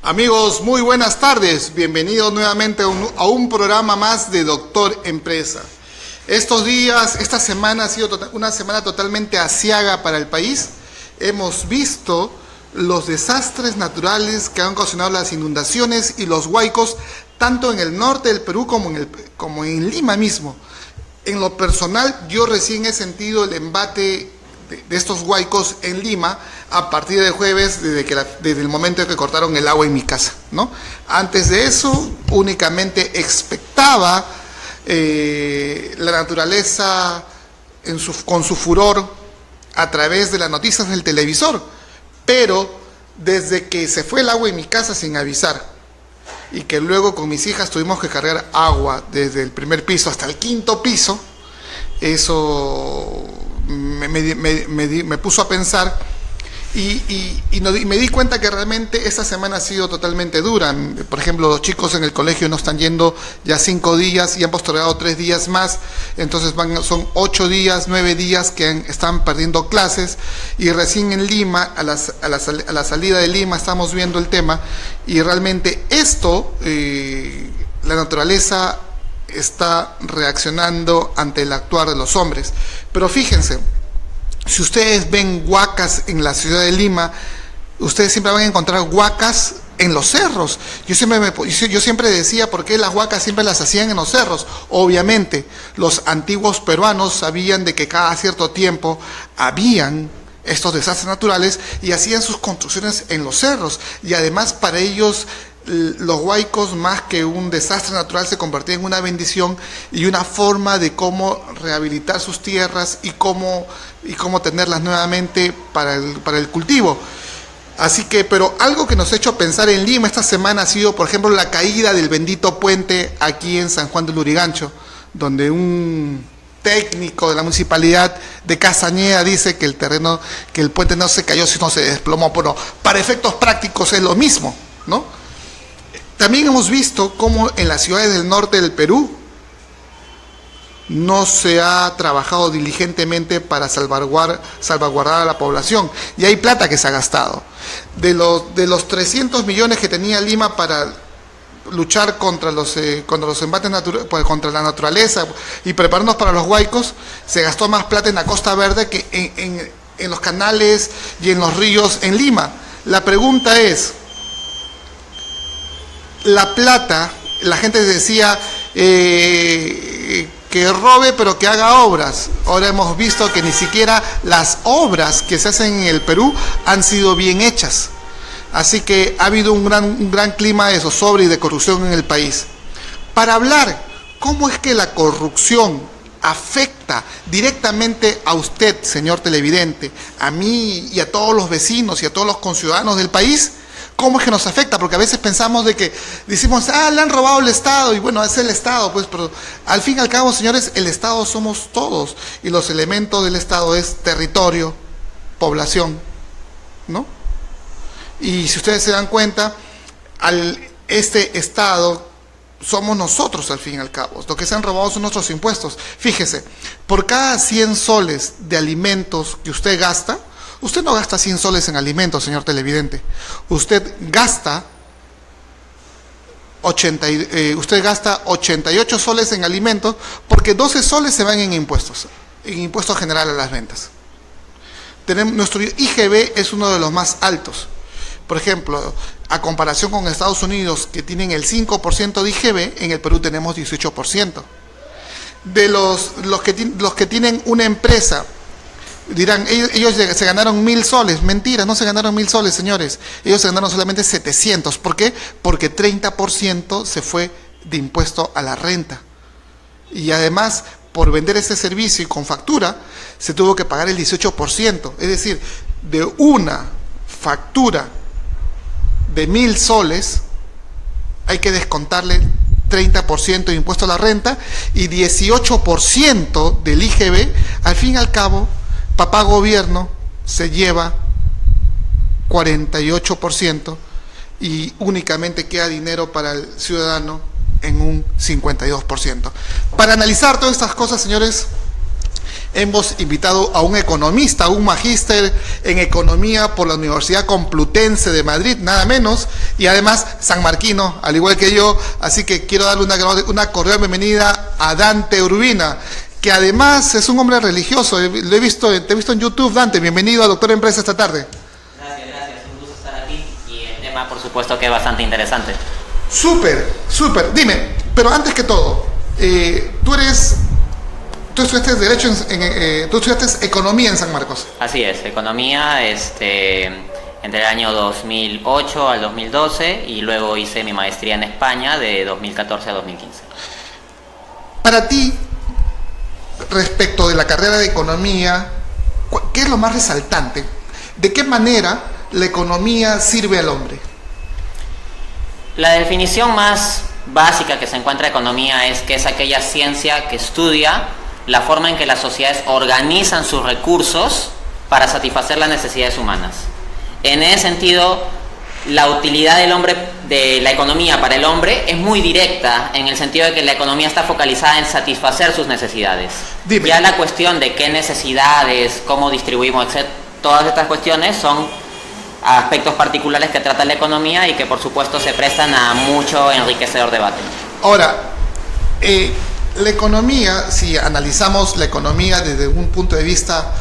Amigos, muy buenas tardes. Bienvenidos nuevamente a un programa más de Doctor Empresa. Estos días, esta semana ha sido una semana totalmente aciaga para el país. Hemos visto los desastres naturales que han ocasionado las inundaciones y los huaicos, tanto en el norte del Perú como en Lima mismo. En lo personal, yo recién he sentido el embate de estos huaicos en Lima a partir del jueves, desde el momento en que cortaron el agua en mi casa, ¿no? Antes de eso, únicamente expectaba la naturaleza con su furor a través de las noticias del televisor, pero desde que se fue el agua en mi casa sin avisar y que luego con mis hijas tuvimos que cargar agua desde el primer piso hasta el quinto piso, eso me puso a pensar y me di cuenta que realmente esta semana ha sido totalmente dura. Por ejemplo, los chicos en el colegio no están yendo ya 5 días y han postergado 3 días más, entonces son 8 días, 9 días que están perdiendo clases, y recién en Lima, a la salida de Lima estamos viendo el tema, y realmente esto, la naturaleza está reaccionando ante el actuar de los hombres. Pero fíjense, si ustedes ven huacas en la ciudad de Lima, ustedes siempre van a encontrar huacas en los cerros. Yo siempre decía, ¿por qué las huacas siempre las hacían en los cerros? Obviamente, los antiguos peruanos sabían de que cada cierto tiempo habían estos desastres naturales y hacían sus construcciones en los cerros. Y además, para ellos, los huaicos, más que un desastre natural, se convertían en una bendición y una forma de cómo rehabilitar sus tierras y cómo tenerlas nuevamente para el cultivo. Así que, pero algo que nos ha hecho pensar en Lima esta semana ha sido, por ejemplo, la caída del bendito puente aquí en San Juan del Lurigancho, donde un técnico de la municipalidad de Castañeda dice que el puente no se cayó, sino se desplomó. Bueno, para efectos prácticos es lo mismo, ¿no? También hemos visto cómo en las ciudades del norte del Perú no se ha trabajado diligentemente para salvaguardar a la población, y hay plata que se ha gastado. De los 300 millones que tenía Lima para luchar contra los embates contra la naturaleza y prepararnos para los huaicos, se gastó más plata en la Costa Verde que en los canales y en los ríos en Lima. La pregunta es, la plata, la gente decía que robe pero que haga obras. Ahora hemos visto que ni siquiera las obras que se hacen en el Perú han sido bien hechas. Así que ha habido un gran clima de zozobra y de corrupción en el país. Para hablar cómo es que la corrupción afecta directamente a usted, señor televidente, a mí y a todos los vecinos y a todos los conciudadanos del país, ¿cómo es que nos afecta? Porque a veces pensamos decimos, le han robado el Estado, y bueno, es el Estado, pues, pero al fin y al cabo, señores, el Estado somos todos, y los elementos del Estado es territorio, población, ¿no? Y si ustedes se dan cuenta, este Estado somos nosotros, al fin y al cabo. Lo que se han robado son nuestros impuestos. Fíjese, por cada 100 soles de alimentos que usted gasta, usted no gasta 100 soles en alimentos, señor televidente. Usted gasta 88 soles en alimentos, porque 12 soles se van en impuestos general a las ventas. Nuestro IGB es uno de los más altos. Por ejemplo, a comparación con Estados Unidos, que tienen el 5% de IGB, en el Perú tenemos 18%. De los que tienen una empresa, dirán, ellos se ganaron 1.000 soles. Mentira, no se ganaron 1.000 soles, señores. Ellos se ganaron solamente 700. ¿Por qué? Porque 30% se fue de impuesto a la renta. Y además, por vender ese servicio y con factura, se tuvo que pagar el 18%. Es decir, de una factura de 1.000 soles, hay que descontarle 30% de impuesto a la renta y 18% del IGB. Al fin y al cabo, papá gobierno se lleva 48% y únicamente queda dinero para el ciudadano en un 52%. Para analizar todas estas cosas, señores, hemos invitado a un economista, un magíster en economía por la Universidad Complutense de Madrid, nada menos, y además sanmarquino, al igual que yo, así que quiero darle una cordial bienvenida a Dante Urbina, que además es un hombre religioso. Te he visto en YouTube. Dante, bienvenido a Doctor Empresa esta tarde. Gracias, un gusto estar aquí, y el tema por supuesto que es bastante interesante. Súper, dime, pero antes que todo, tú estudiaste Derecho, tú estudiaste Economía en San Marcos. Así es, Economía, entre el año 2008 al 2012, y luego hice mi maestría en España de 2014 a 2015. Para ti, respecto de la carrera de Economía, ¿qué es lo más resaltante? ¿De qué manera la economía sirve al hombre? La definición más básica que se encuentra en economía es que es aquella ciencia que estudia la forma en que las sociedades organizan sus recursos para satisfacer las necesidades humanas. En ese sentido, la utilidad del hombre, de la economía para el hombre, es muy directa, en el sentido de que la economía está focalizada en satisfacer sus necesidades. Dime. Ya la cuestión de qué necesidades, cómo distribuimos, etc., todas estas cuestiones son aspectos particulares que trata la economía y que por supuesto se prestan a mucho enriquecedor debate. Ahora, la economía, si analizamos la economía desde un punto de vista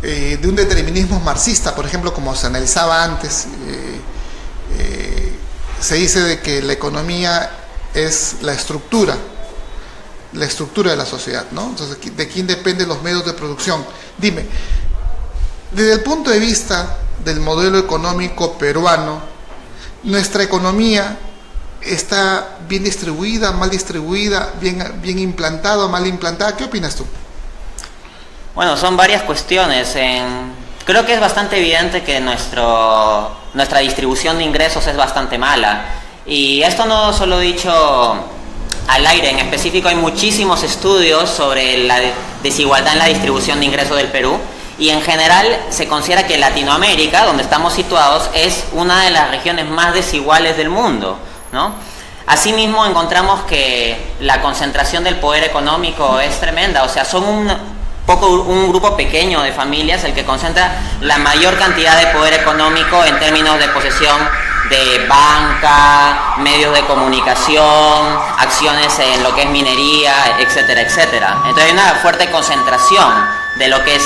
de un determinismo marxista, por ejemplo, como se analizaba antes, se dice de que la economía es la estructura de la sociedad, ¿no? Entonces, ¿de quién dependen los medios de producción? Dime, desde el punto de vista del modelo económico peruano, ¿nuestra economía está bien distribuida, mal distribuida, bien implantada o mal implantada? ¿Qué opinas tú? Bueno, son varias cuestiones. Creo que es bastante evidente que nuestra distribución de ingresos es bastante mala. Y esto no solo dicho al aire, en específico hay muchísimos estudios sobre la desigualdad en la distribución de ingresos del Perú. Y en general se considera que Latinoamérica, donde estamos situados, es una de las regiones más desiguales del mundo, ¿no? Asimismo, encontramos que la concentración del poder económico es tremenda. O sea, son un grupo pequeño de familias el que concentra la mayor cantidad de poder económico en términos de posesión de banca, medios de comunicación, acciones en lo que es minería, etcétera, etcétera. Entonces hay una fuerte concentración de lo que es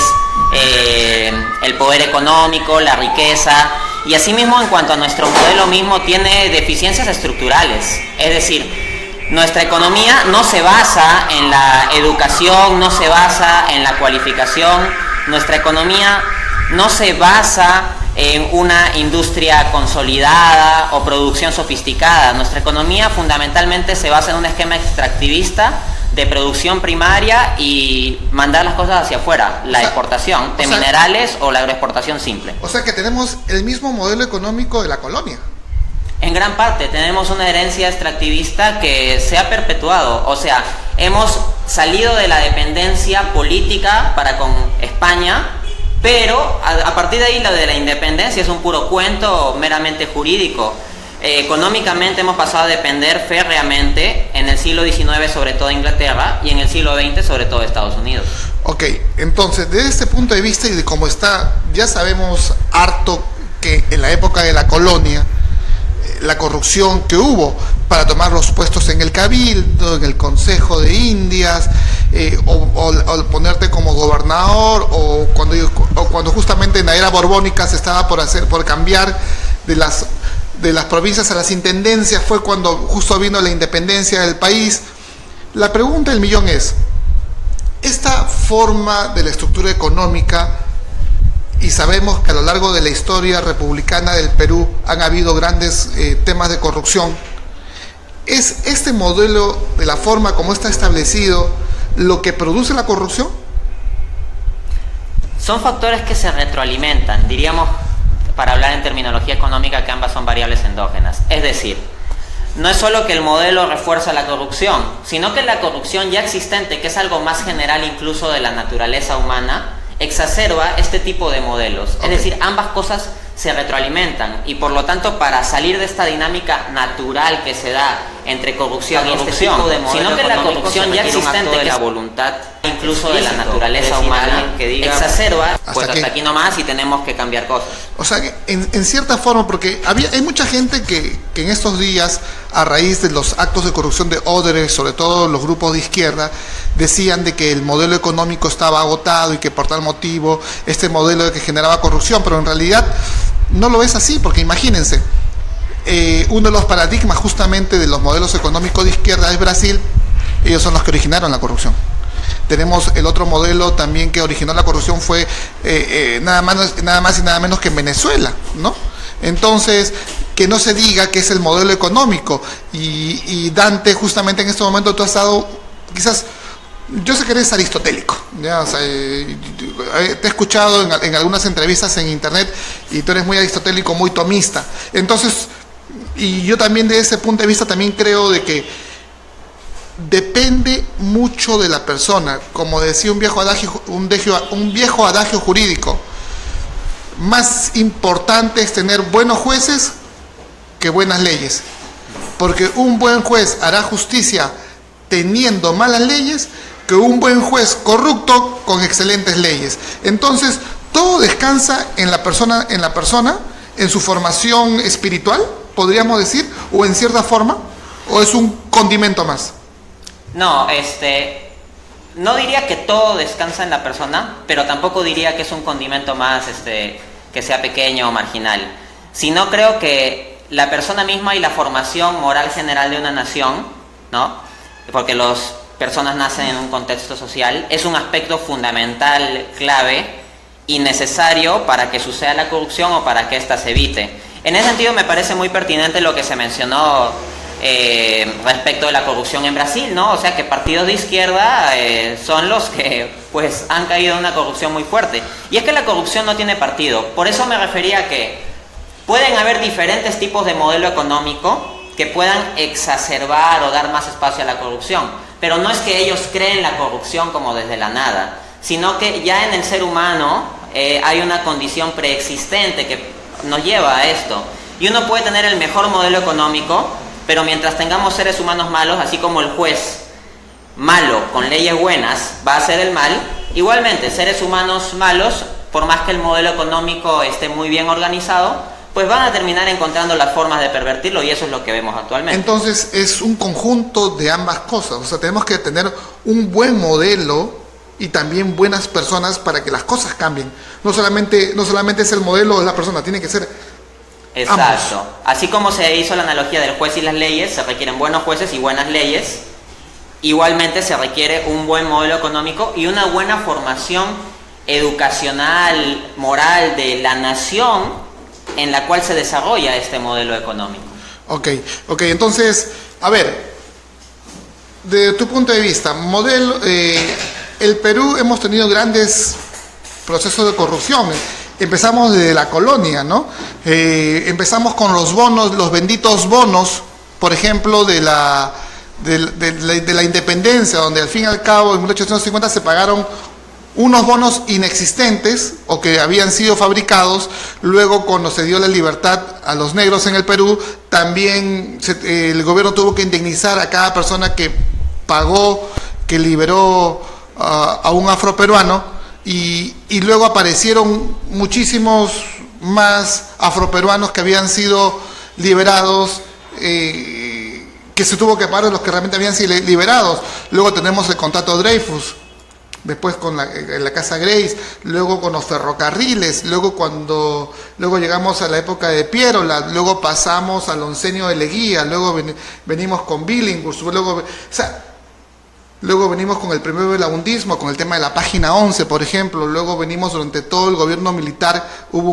el poder económico, la riqueza, y asimismo en cuanto a nuestro modelo mismo tiene deficiencias estructurales. Es decir, nuestra economía no se basa en la educación, no se basa en la cualificación, nuestra economía no se basa en una industria consolidada o producción sofisticada. Nuestra economía fundamentalmente se basa en un esquema extractivista de producción primaria y mandar las cosas hacia afuera, la exportación de minerales o la agroexportación simple. O sea que tenemos el mismo modelo económico de la colonia. En gran parte tenemos una herencia extractivista que se ha perpetuado. O sea, hemos salido de la dependencia política para con España, pero a partir de ahí lo de la independencia es un puro cuento meramente jurídico. Económicamente hemos pasado a depender férreamente en el siglo XIX sobre todo de Inglaterra y en el siglo XX sobre todo de Estados Unidos. Ok, entonces desde este punto de vista y de cómo está, ya sabemos harto que en la época de la colonia, la corrupción que hubo para tomar los puestos en el Cabildo, en el Consejo de Indias, o ponerte como gobernador, o cuando justamente en la era borbónica se estaba por cambiar de las provincias a las intendencias, fue cuando justo vino la independencia del país. La pregunta del millón es, esta forma de la estructura económica, y sabemos que a lo largo de la historia republicana del Perú han habido grandes temas de corrupción, ¿es este modelo de la forma como está establecido lo que produce la corrupción? Son factores que se retroalimentan, diríamos, para hablar en terminología económica, que ambas son variables endógenas. Es decir, no es solo que el modelo refuerza la corrupción, sino que la corrupción ya existente, que es algo más general incluso de la naturaleza humana, exacerba este tipo de modelos. Okay. Es decir, ambas cosas se retroalimentan y por lo tanto para salir de esta dinámica natural que se da entre corrupción y este tipo de modelo, sino que la corrupción ya existente, que es la voluntad incluso de la naturaleza humana que diga, exacerba, pues hasta aquí nomás y tenemos que cambiar cosas. O sea, que en cierta forma, porque hay mucha gente que en estos días, a raíz de los actos de corrupción de Odebrecht, sobre todo los grupos de izquierda, decían de que el modelo económico estaba agotado y que por tal motivo este modelo de que generaba corrupción, pero en realidad no lo es así, porque imagínense, uno de los paradigmas justamente de los modelos económicos de izquierda es Brasil. Ellos son los que originaron la corrupción. Tenemos el otro modelo también que originó la corrupción fue nada más y nada menos que en Venezuela, ¿no? Entonces, que no se diga que es el modelo económico. Y Dante, justamente en este momento tú has dado, quizás, yo sé que eres aristotélico, ¿ya? O sea, te he escuchado en algunas entrevistas en internet y tú eres muy aristotélico, muy tomista. Entonces, y yo también de ese punto de vista también creo de que depende mucho de la persona. Como decía un viejo adagio jurídico, más importante es tener buenos jueces que buenas leyes, porque un buen juez hará justicia teniendo malas leyes que un buen juez corrupto con excelentes leyes. Entonces todo descansa en la persona, en su formación espiritual, podríamos decir, o en cierta forma, o es un condimento más. No, no diría que todo descansa en la persona, pero tampoco diría que es un condimento más, que sea pequeño o marginal. Sino creo que la persona misma y la formación moral general de una nación, ¿no? Porque las personas nacen en un contexto social, es un aspecto fundamental, clave y necesario para que suceda la corrupción o para que ésta se evite. En ese sentido me parece muy pertinente lo que se mencionó respecto de la corrupción en Brasil, ¿no? O sea, que partidos de izquierda son los que pues han caído en una corrupción muy fuerte. Y es que la corrupción no tiene partido. Por eso me refería a que pueden haber diferentes tipos de modelo económico que puedan exacerbar o dar más espacio a la corrupción. Pero no es que ellos creen la corrupción como desde la nada, sino que ya en el ser humano hay una condición preexistente que nos lleva a esto. Y uno puede tener el mejor modelo económico, pero mientras tengamos seres humanos malos, así como el juez malo con leyes buenas va a hacer el mal, igualmente seres humanos malos, por más que el modelo económico esté muy bien organizado, pues van a terminar encontrando las formas de pervertirlo, y eso es lo que vemos actualmente. Entonces es un conjunto de ambas cosas. O sea, tenemos que tener un buen modelo y también buenas personas para que las cosas cambien. No solamente es el modelo de la persona, tiene que ser exacto. ambos. Así como se hizo la analogía del juez y las leyes, se requieren buenos jueces y buenas leyes. Igualmente se requiere un buen modelo económico y una buena formación educacional, moral de la nación en la cual se desarrolla este modelo económico. Ok, entonces, a ver, de tu punto de vista, el Perú hemos tenido grandes procesos de corrupción. Empezamos desde la colonia, ¿no? Empezamos con los bonos, los benditos bonos, por ejemplo, de la independencia, donde al fin y al cabo en 1850 se pagaron unos bonos inexistentes o que habían sido fabricados. Luego, cuando se dio la libertad a los negros en el Perú, también el gobierno tuvo que indemnizar a cada persona que pagó, que liberó a un afroperuano. Y luego aparecieron muchísimos más afroperuanos que habían sido liberados, que se tuvo que pagar los que realmente habían sido liberados. Luego tenemos el contrato Dreyfus, después con la Casa Grace, luego con los ferrocarriles, luego llegamos a la época de Pierola, luego pasamos al oncenio de Leguía, luego venimos con Billinghurst, luego venimos con el primer vagabundismo, con el tema de la página 11, por ejemplo. Luego venimos durante todo el gobierno militar, hubo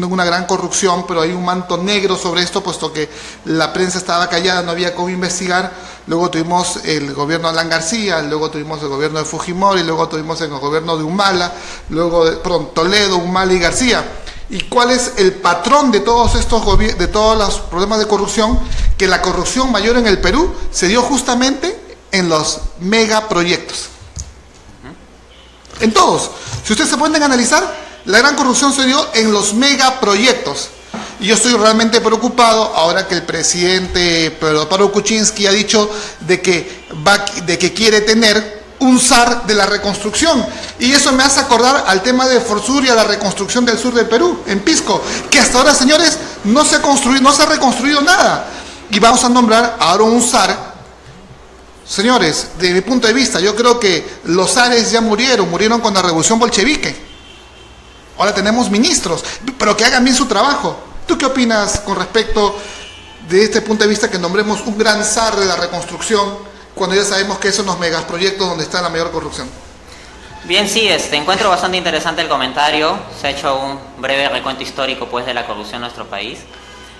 una gran corrupción, pero hay un manto negro sobre esto, puesto que la prensa estaba callada, no había cómo investigar. Luego tuvimos el gobierno de Alan García, luego tuvimos el gobierno de Fujimori, luego tuvimos el gobierno de Humala, Toledo, Humala y García. ¿Y cuál es el patrón de todos los problemas de corrupción? Que la corrupción mayor en el Perú se dio justamente en los megaproyectos. En todos. Si ustedes se pueden analizar, la gran corrupción se dio en los megaproyectos. Y yo estoy realmente preocupado ahora que el presidente Pedro Kuczynski ha dicho de que quiere tener un SAR de la reconstrucción. Y eso me hace acordar al tema de Forsur y a la reconstrucción del sur del Perú, en Pisco, que hasta ahora, señores, no se ha reconstruido nada. Y vamos a nombrar ahora un SAR. Señores, desde mi punto de vista, yo creo que los zares ya murieron con la revolución bolchevique. Ahora tenemos ministros, pero que hagan bien su trabajo. ¿Tú qué opinas con respecto de este punto de vista que nombremos un gran zar de la reconstrucción cuando ya sabemos que esos son los megaproyectos donde está la mayor corrupción? Bien, sí, encuentro bastante interesante el comentario. Se ha hecho un breve recuento histórico pues de la corrupción en nuestro país.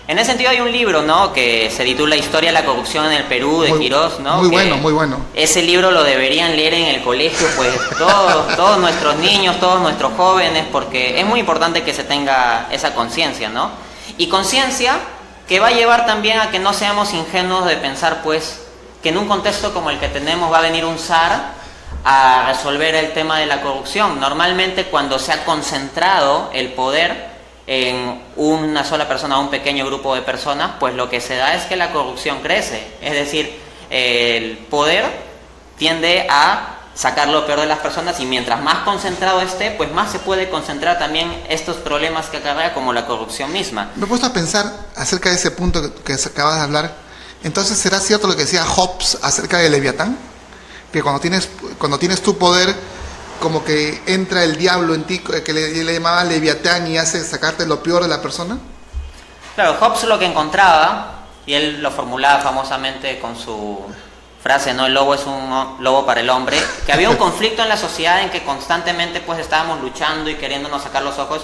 En ese sentido hay un libro, ¿no?, que se titula Historia de la corrupción en el Perú, de Quirós, ¿no? Muy bueno, muy bueno. Ese libro lo deberían leer en el colegio, pues todos nuestros niños, todos nuestros jóvenes, porque es muy importante que se tenga esa conciencia, ¿no? Y conciencia que va a llevar también a que no seamos ingenuos de pensar, pues, que en un contexto como el que tenemos va a venir un zar a resolver el tema de la corrupción. Normalmente cuando se ha concentrado el poder en una sola persona o un pequeño grupo de personas, pues lo que se da es que la corrupción crece. Es decir, el poder tiende a sacar lo peor de las personas y mientras más concentrado esté, pues más se puede concentrar también estos problemas que acarrea como la corrupción misma. Me he puesto a pensar acerca de ese punto que acabas de hablar. Entonces, ¿será cierto lo que decía Hobbes acerca de Leviatán? Que cuando tienes tu poder, como que entra el diablo en ti, que le llamaba Leviatán, y hace sacarte lo peor de la persona. Claro, Hobbes lo que encontraba, y él lo formulaba famosamente con su frase, ¿no?, el lobo es un lobo para el hombre, que había un conflicto en la sociedad en que constantemente pues estábamos luchando y queriéndonos sacar los ojos,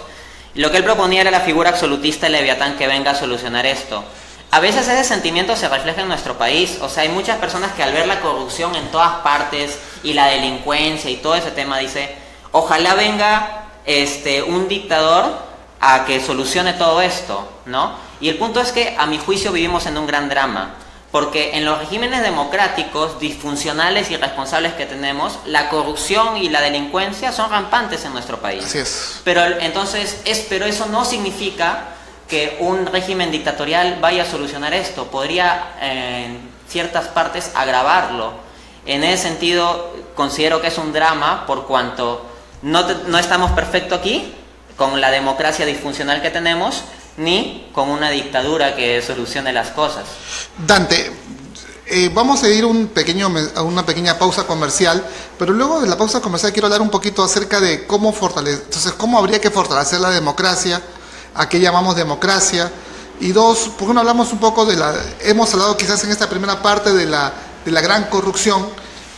y lo que él proponía era la figura absolutista de Leviatán que venga a solucionar esto. A veces ese sentimiento se refleja en nuestro país. O sea, hay muchas personas que al ver la corrupción en todas partes y la delincuencia y todo ese tema dice, ojalá venga un dictador a que solucione todo esto, ¿no? Y el punto es que a mi juicio vivimos en un gran drama, porque en los regímenes democráticos disfuncionales y irresponsables que tenemos, la corrupción y la delincuencia son rampantes en nuestro país. Así es. Pero eso no significa que un régimen dictatorial vaya a solucionar esto. Podría en ciertas partes agravarlo. En ese sentido considero que es un drama por cuanto no estamos perfectos aquí con la democracia disfuncional que tenemos, ni con una dictadura que solucione las cosas. Dante, vamos a ir a una pequeña pausa comercial, pero luego de la pausa comercial quiero hablar un poquito acerca de cómo habría que fortalecer la democracia, a qué llamamos democracia, y dos, ¿por qué no hablamos un poco hemos hablado quizás en esta primera parte de la gran corrupción,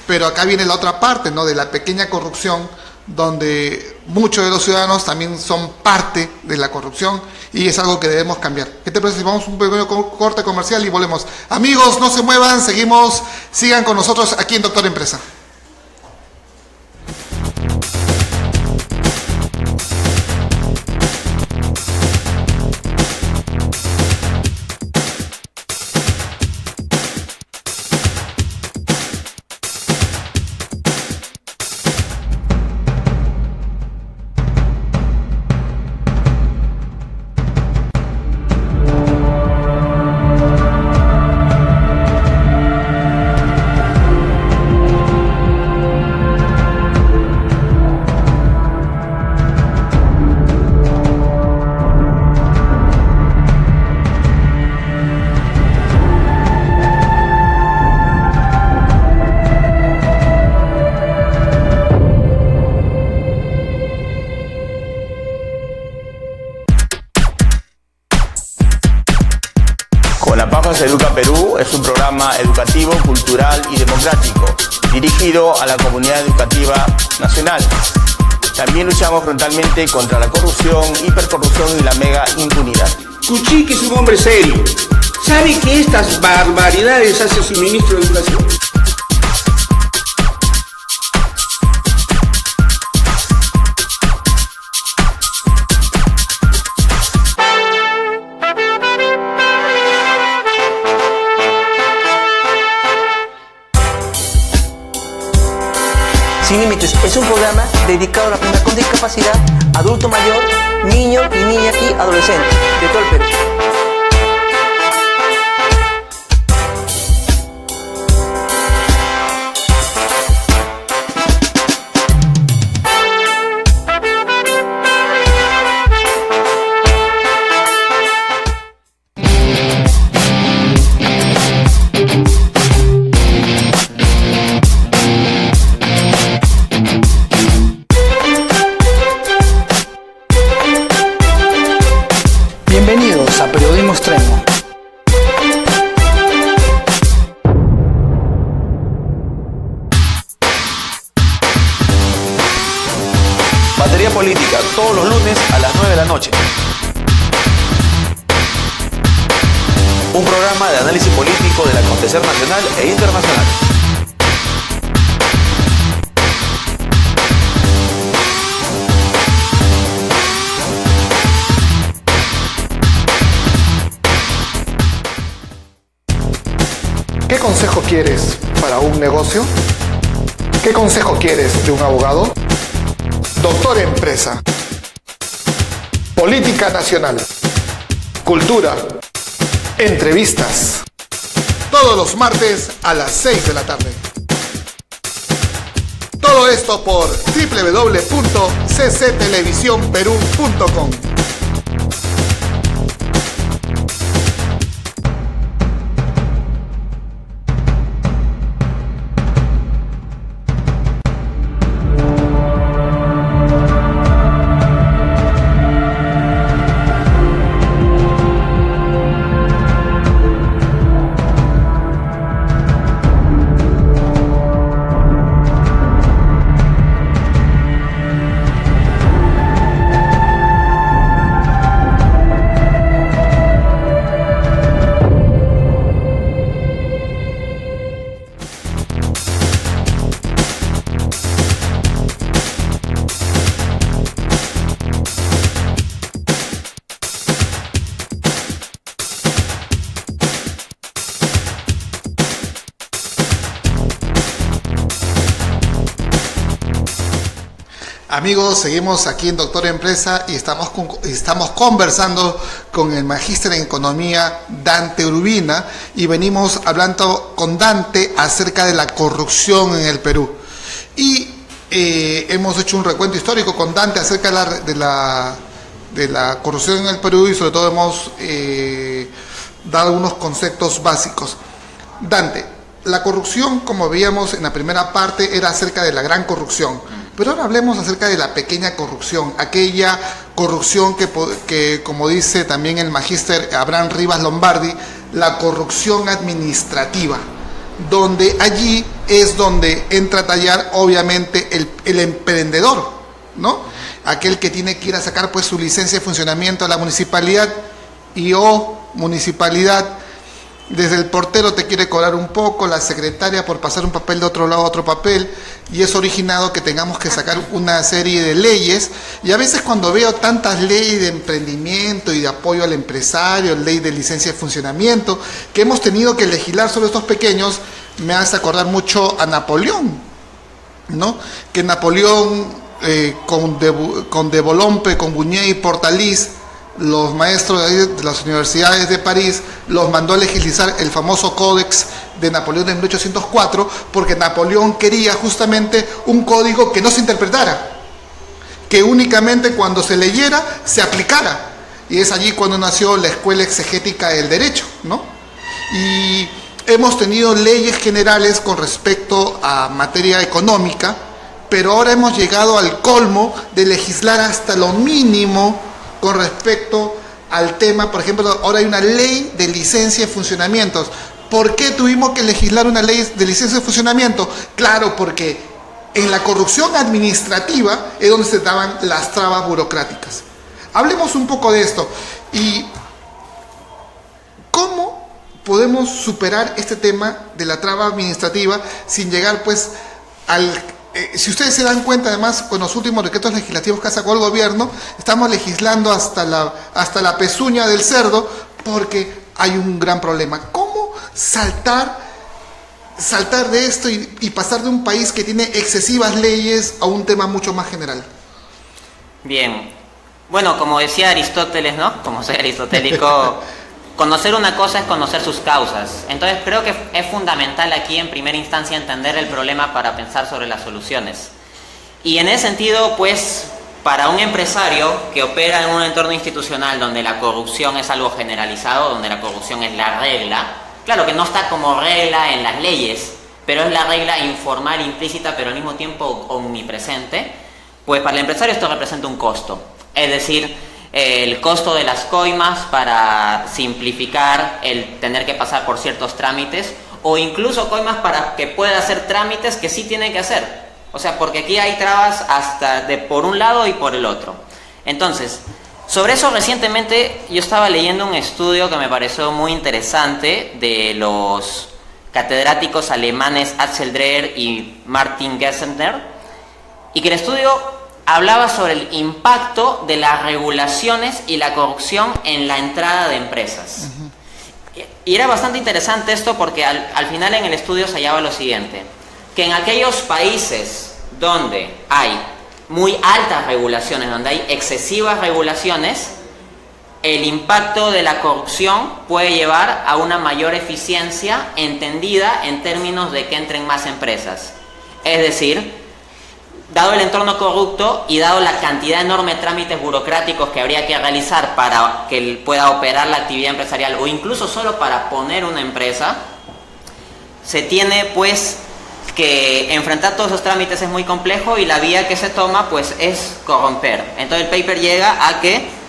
pero acá viene la otra parte, ¿no?, de la pequeña corrupción, donde muchos de los ciudadanos también son parte de la corrupción y es algo que debemos cambiar. ¿Qué te parece si vamos a un pequeño corte comercial y volvemos? Amigos, no se muevan, sigan con nosotros aquí en Doctor Empresa. Educa Perú es un programa educativo, cultural y democrático dirigido a la comunidad educativa nacional. También luchamos frontalmente contra la corrupción, hipercorrupción y la mega impunidad. Kuczynski es un hombre serio. ¿Sabe que estas barbaridades hace su ministro de Educación? Sin Límites es un programa dedicado a la persona con discapacidad, adulto mayor, niño y niña y adolescente de todo el Perú. a Periodismo Extremo. Batería Política, todos los lunes a las 9 de la noche. Un programa de análisis político del acontecer nacional e internacional. ¿Qué consejo quieres para un negocio? ¿Qué consejo quieres de un abogado? Doctor Empresa. Política nacional. Cultura. Entrevistas. Todos los martes a las 6 de la tarde. Todo esto por www.cctelevisiónperú.com. Amigos, seguimos aquí en Doctor Empresa y estamos conversando con el magíster en Economía Dante Urbina y venimos hablando con Dante acerca de la corrupción en el Perú. Y hemos hecho un recuento histórico con Dante acerca de la corrupción en el Perú y sobre todo hemos dado algunos conceptos básicos. Dante, la corrupción, como veíamos en la primera parte, era acerca de la gran corrupción. Pero ahora hablemos acerca de la pequeña corrupción, aquella corrupción que como dice también el magíster Abraham Rivas Lombardi, la corrupción administrativa, donde allí es donde entra a tallar obviamente el emprendedor, ¿no? Aquel que tiene que ir a sacar pues su licencia de funcionamiento a la municipalidad y municipalidad, desde el portero te quiere cobrar un poco, la secretaria por pasar un papel de otro lado a otro papel, y es originado que tengamos que sacar una serie de leyes. Y a veces cuando veo tantas leyes de emprendimiento y de apoyo al empresario, ley de licencia de funcionamiento, que hemos tenido que legislar sobre estos pequeños, me hace acordar mucho a Napoleón, ¿no? Que Napoleón con de Volompe, con Buñé y Portaliz, los maestros de las universidades de París, los mandó a legislar el famoso Códex de Napoleón de 1804, porque Napoleón quería justamente un código que no se interpretara, que únicamente cuando se leyera se aplicara. Y es allí cuando nació la Escuela Exegética del Derecho, ¿no? Y hemos tenido leyes generales con respecto a materia económica, pero ahora hemos llegado al colmo de legislar hasta lo mínimo con respecto al tema. Por ejemplo, ahora hay una ley de licencia de funcionamientos. ¿Por qué tuvimos que legislar una ley de licencia de funcionamiento? Claro, porque en la corrupción administrativa es donde se daban las trabas burocráticas. Hablemos un poco de esto. ¿Y cómo podemos superar este tema de la traba administrativa sin llegar pues si ustedes se dan cuenta, además, con los últimos decretos legislativos que sacó el gobierno, estamos legislando hasta la pezuña del cerdo, porque hay un gran problema. ¿Cómo saltar de esto y pasar de un país que tiene excesivas leyes a un tema mucho más general? Bien, bueno, como decía Aristóteles, ¿no? Como soy aristotélico, conocer una cosa es conocer sus causas. Entonces creo que es fundamental aquí en primera instancia entender el problema para pensar sobre las soluciones. Y en ese sentido, pues, para un empresario que opera en un entorno institucional donde la corrupción es algo generalizado, donde la corrupción es la regla, claro que no está como regla en las leyes, pero es la regla informal, implícita, pero al mismo tiempo omnipresente, pues para el empresario esto representa un costo. Es decir, el costo de las coimas para simplificar el tener que pasar por ciertos trámites, o incluso coimas para que pueda hacer trámites que sí tiene que hacer. O sea, porque aquí hay trabas hasta de por un lado y por el otro. Entonces, sobre eso recientemente yo estaba leyendo un estudio que me pareció muy interesante de los catedráticos alemanes Axel Dreher y Martin Gessner, y que el estudio hablaba sobre el impacto de las regulaciones y la corrupción en la entrada de empresas. Y era bastante interesante esto porque al final en el estudio se hallaba lo siguiente, que en aquellos países donde hay muy altas regulaciones, donde hay excesivas regulaciones, el impacto de la corrupción puede llevar a una mayor eficiencia entendida en términos de que entren más empresas. Es decir, dado el entorno corrupto y dado la cantidad enorme de trámites burocráticos que habría que realizar para que pueda operar la actividad empresarial o incluso solo para poner una empresa, se tiene pues que enfrentar todos esos trámites es muy complejo y la vía que se toma pues es corromper. Entonces el paper llega a que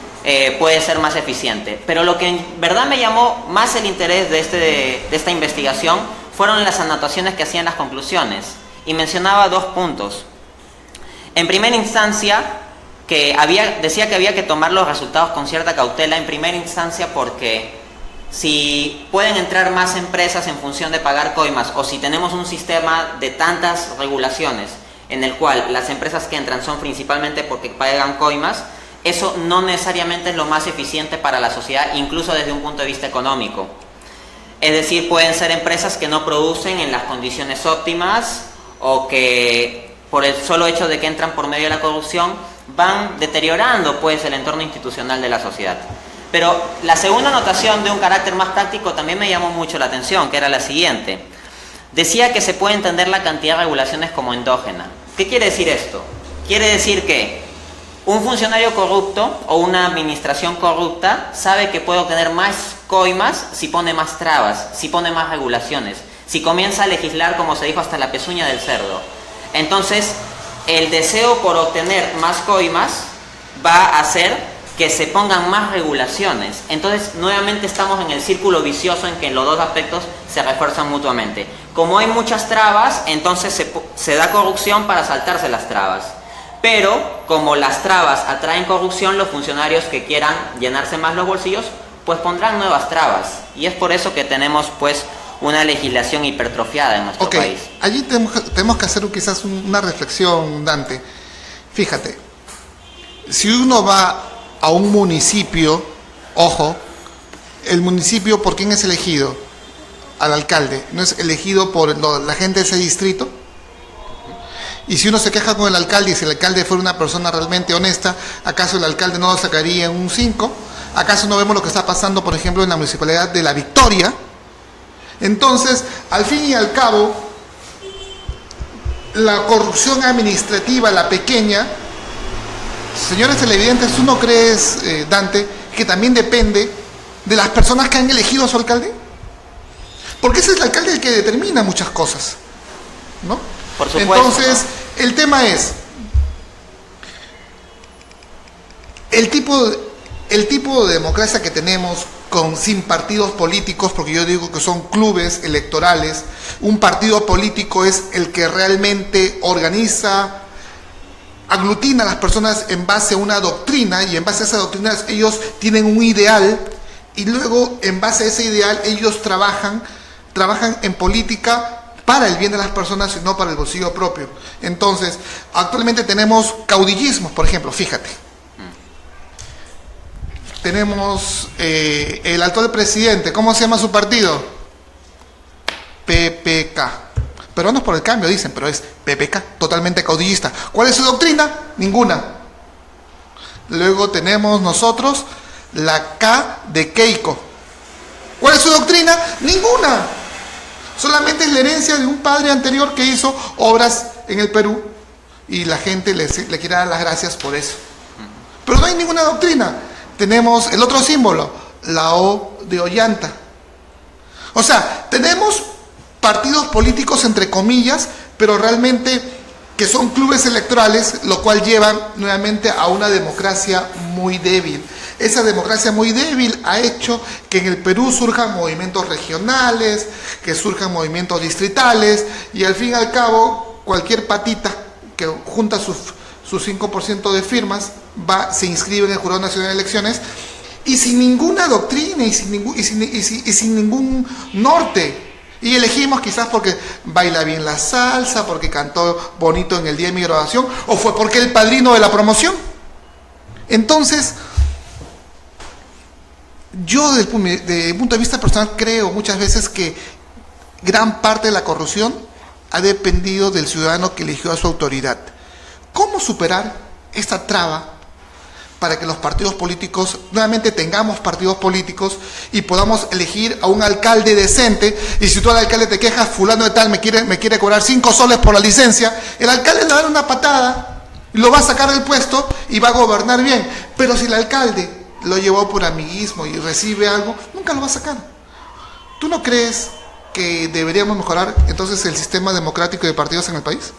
puede ser más eficiente. Pero lo que en verdad me llamó más el interés de esta investigación fueron las anotaciones que hacían las conclusiones, y mencionaba 2 puntos. En primera instancia, decía que había que tomar los resultados con cierta cautela, en primera instancia porque si pueden entrar más empresas en función de pagar coimas, o si tenemos un sistema de tantas regulaciones en el cual las empresas que entran son principalmente porque pagan coimas, eso no necesariamente es lo más eficiente para la sociedad, incluso desde un punto de vista económico. Es decir, pueden ser empresas que no producen en las condiciones óptimas, o que por el solo hecho de que entran por medio de la corrupción van deteriorando pues el entorno institucional de la sociedad. Pero la segunda anotación, de un carácter más práctico, también me llamó mucho la atención, que era la siguiente. Decía que se puede entender la cantidad de regulaciones como endógena. ¿Qué quiere decir esto? Quiere decir que un funcionario corrupto o una administración corrupta sabe que puede obtener más coimas si pone más trabas, si pone más regulaciones, si comienza a legislar, como se dijo, hasta la pezuña del cerdo. Entonces, el deseo por obtener más coimas va a hacer que se pongan más regulaciones. Entonces, nuevamente estamos en el círculo vicioso en que los dos aspectos se refuerzan mutuamente. Como hay muchas trabas, entonces se da corrupción para saltarse las trabas. Pero, como las trabas atraen corrupción, los funcionarios que quieran llenarse más los bolsillos, pues pondrán nuevas trabas. Y es por eso que tenemos, pues, una legislación hipertrofiada en nuestro país. Allí tenemos que hacer quizás una reflexión, Dante. Fíjate, si uno va a un municipio, ojo, el municipio, ¿por quién es elegido? Al alcalde, ¿no es elegido por la gente de ese distrito? Y si uno se queja con el alcalde, y si el alcalde fuera una persona realmente honesta, ¿acaso el alcalde no lo sacaría en un 5? ¿Acaso no vemos lo que está pasando, por ejemplo, en la municipalidad de La Victoria? Entonces, al fin y al cabo, la corrupción administrativa, la pequeña, señores televidentes, ¿tú no crees, Dante, que también depende de las personas que han elegido a su alcalde? Porque ese es el alcalde el que determina muchas cosas, ¿no? Por supuesto. Entonces, el tema es el tipo de democracia que tenemos sin partidos políticos, porque yo digo que son clubes electorales. Un partido político es el que realmente organiza, aglutina a las personas en base a una doctrina, y en base a esa doctrina ellos tienen un ideal, y luego en base a ese ideal ellos trabajan en política para el bien de las personas y no para el bolsillo propio. Entonces, actualmente tenemos caudillismos, por ejemplo, fíjate. Tenemos el actual presidente, ¿cómo se llama su partido? PPK. Peruanos por el Cambio dicen, pero es PPK, totalmente caudillista. ¿Cuál es su doctrina? Ninguna. Luego tenemos nosotros la K de Keiko. ¿Cuál es su doctrina? Ninguna. Solamente es la herencia de un padre anterior que hizo obras en el Perú y la gente le quiere dar las gracias por eso. Pero no hay ninguna doctrina. Tenemos el otro símbolo, la O de Ollanta. O sea, tenemos partidos políticos entre comillas, pero realmente que son clubes electorales, lo cual lleva nuevamente a una democracia muy débil. Esa democracia muy débil ha hecho que en el Perú surjan movimientos regionales, que surjan movimientos distritales, y al fin y al cabo, cualquier patita que junta su 5% de firmas se inscribe en el Jurado Nacional de Elecciones, y sin ninguna doctrina y sin ningún norte. Y elegimos quizás porque baila bien la salsa, porque cantó bonito en el día de mi graduación, o fue porque el padrino de la promoción. Entonces, yo desde el punto de vista personal creo muchas veces que gran parte de la corrupción ha dependido del ciudadano que eligió a su autoridad. ¿Cómo superar esta traba para que los partidos políticos, nuevamente tengamos partidos políticos y podamos elegir a un alcalde decente? Y si tú al alcalde te quejas, fulano de tal me quiere cobrar 5 soles por la licencia, el alcalde le va a dar una patada, lo va a sacar del puesto y va a gobernar bien. Pero si el alcalde lo llevó por amiguismo y recibe algo, nunca lo va a sacar. ¿Tú no crees que deberíamos mejorar entonces el sistema democrático de partidos en el país?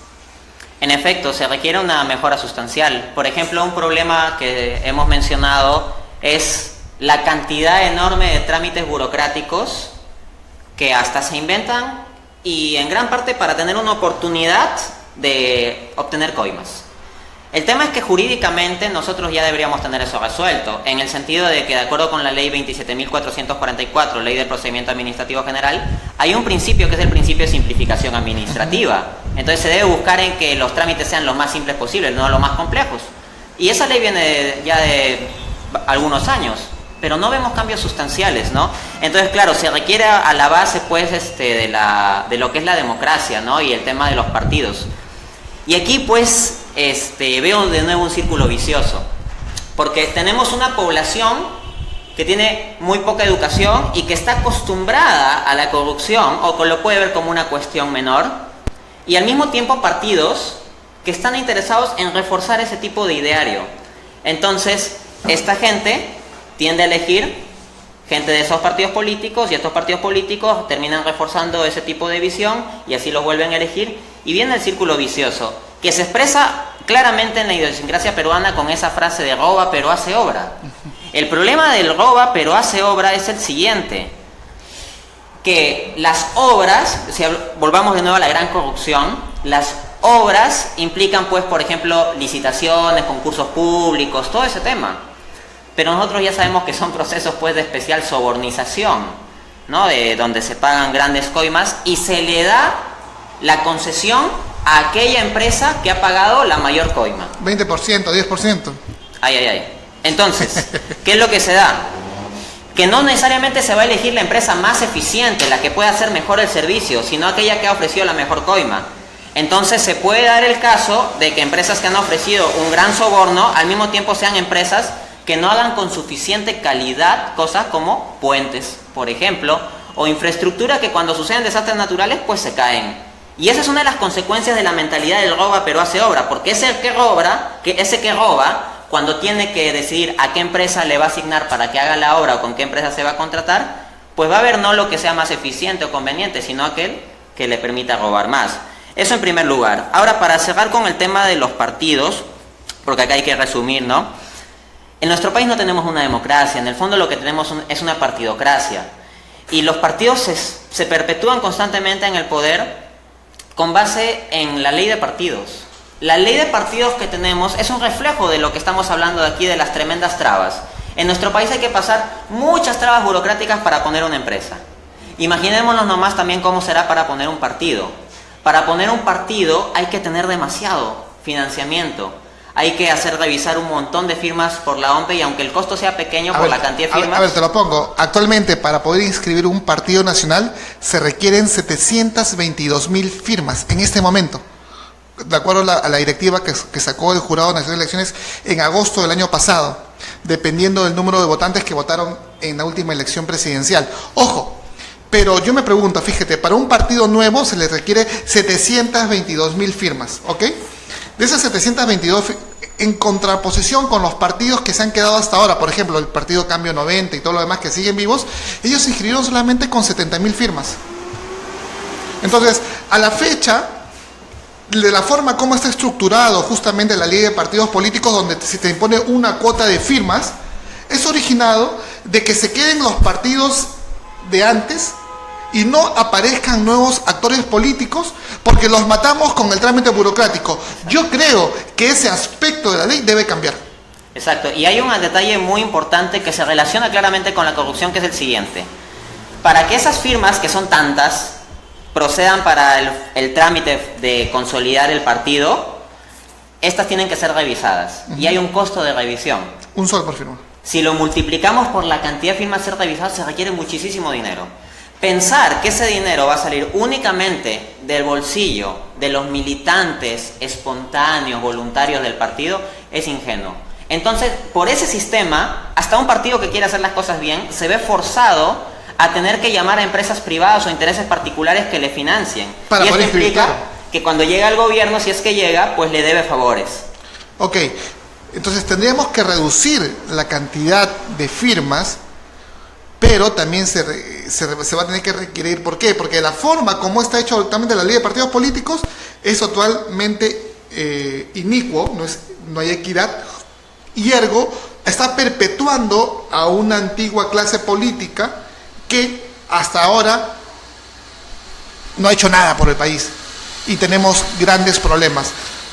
En efecto, se requiere una mejora sustancial. Por ejemplo, un problema que hemos mencionado es la cantidad enorme de trámites burocráticos que hasta se inventan, y en gran parte para tener una oportunidad de obtener coimas. El tema es que jurídicamente nosotros ya deberíamos tener eso resuelto, en el sentido de que, de acuerdo con la ley 27.444, ley del procedimiento administrativo general, hay un principio que es el principio de simplificación administrativa. Entonces se debe buscar en que los trámites sean lo más simples posibles, no los más complejos. Y esa ley viene ya de algunos años, pero no vemos cambios sustanciales, ¿no? Entonces, claro, se requiere a la base, pues, de lo que es la democracia, ¿no? Y el tema de los partidos. Y aquí, pues, veo de nuevo un círculo vicioso, porque tenemos una población que tiene muy poca educación y que está acostumbrada a la corrupción, o que lo puede ver como una cuestión menor, y al mismo tiempo partidos que están interesados en reforzar ese tipo de ideario. Entonces, esta gente tiende a elegir gente de esos partidos políticos, y estos partidos políticos terminan reforzando ese tipo de visión y así los vuelven a elegir, y viene el círculo vicioso, que se expresa claramente en la idiosincrasia peruana con esa frase de roba pero hace obra. El problema del roba pero hace obra es el siguiente, que las obras, si volvamos de nuevo a la gran corrupción, las obras implican, pues, por ejemplo, licitaciones, concursos públicos, todo ese tema. Pero nosotros ya sabemos que son procesos, pues, de especial sobornización, ¿no? De donde se pagan grandes coimas y se le da la concesión a aquella empresa que ha pagado la mayor coima. 20%, 10%. Ay. Entonces, ¿qué es lo que se da? Que no necesariamente se va a elegir la empresa más eficiente, la que pueda hacer mejor el servicio, sino aquella que ha ofrecido la mejor coima. Entonces se puede dar el caso de que empresas que han ofrecido un gran soborno, al mismo tiempo sean empresas que no hagan con suficiente calidad cosas como puentes, por ejemplo, o infraestructura que cuando suceden desastres naturales, pues se caen. Y esa es una de las consecuencias de la mentalidad del roba pero hace obra, porque ese que roba, cuando tiene que decidir a qué empresa le va a asignar para que haga la obra o con qué empresa se va a contratar, pues va a ver no lo que sea más eficiente o conveniente, sino aquel que le permita robar más. Eso en primer lugar. Ahora, para cerrar con el tema de los partidos, porque acá hay que resumir, ¿no? En nuestro país no tenemos una democracia, en el fondo lo que tenemos es una partidocracia. Y los partidos se perpetúan constantemente en el poder con base en la ley de partidos. La ley de partidos que tenemos es un reflejo de lo que estamos hablando de aquí, de las tremendas trabas. En nuestro país hay que pasar muchas trabas burocráticas para poner una empresa. Imaginémonos nomás también cómo será para poner un partido. Para poner un partido hay que tener demasiado financiamiento. Hay que hacer revisar un montón de firmas por la OMPE, y aunque el costo sea pequeño por la cantidad de firmas... A ver, te lo pongo. Actualmente, para poder inscribir un partido nacional, se requieren 722.000 firmas en este momento, de acuerdo a la directiva que sacó el Jurado Nacional de Elecciones en agosto del año pasado, dependiendo del número de votantes que votaron en la última elección presidencial. ¡Ojo! Pero yo me pregunto, fíjate, para un partido nuevo se le requiere 722.000 firmas, ¿ok? De esas 722, en contraposición con los partidos que se han quedado hasta ahora, por ejemplo, el Partido Cambio 90 y todo lo demás que siguen vivos, ellos se inscribieron solamente con 70.000 firmas. Entonces, a la fecha, de la forma como está estructurado justamente la ley de partidos políticos, donde se te impone una cuota de firmas, es originado de que se queden los partidos de antes y no aparezcan nuevos actores políticos porque los matamos con el trámite burocrático. Yo creo que ese aspecto de la ley debe cambiar. Exacto, y hay un detalle muy importante que se relaciona claramente con la corrupción, que es el siguiente. Para que esas firmas, que son tantas, procedan para el trámite de consolidar el partido, estas tienen que ser revisadas. Y hay un costo de revisión. Un sol por firma. Si lo multiplicamos por la cantidad de firmas a ser revisadas, se requiere muchísimo dinero. Pensar que ese dinero va a salir únicamente del bolsillo de los militantes espontáneos, voluntarios del partido, es ingenuo. Entonces, por ese sistema, hasta un partido que quiere hacer las cosas bien, se ve forzado a tener que llamar a empresas privadas o intereses particulares que le financien. Para y esto poder inscribir, implica claro, que cuando llega al gobierno, si es que llega, pues le debe favores. Ok, entonces tendríamos que reducir la cantidad de firmas, pero también se va a tener que requerir. ¿Por qué? Porque la forma como está hecho actualmente la ley de partidos políticos es totalmente inicuo, no hay equidad, y ergo está perpetuando a una antigua clase política que hasta ahora no ha hecho nada por el país y tenemos grandes problemas.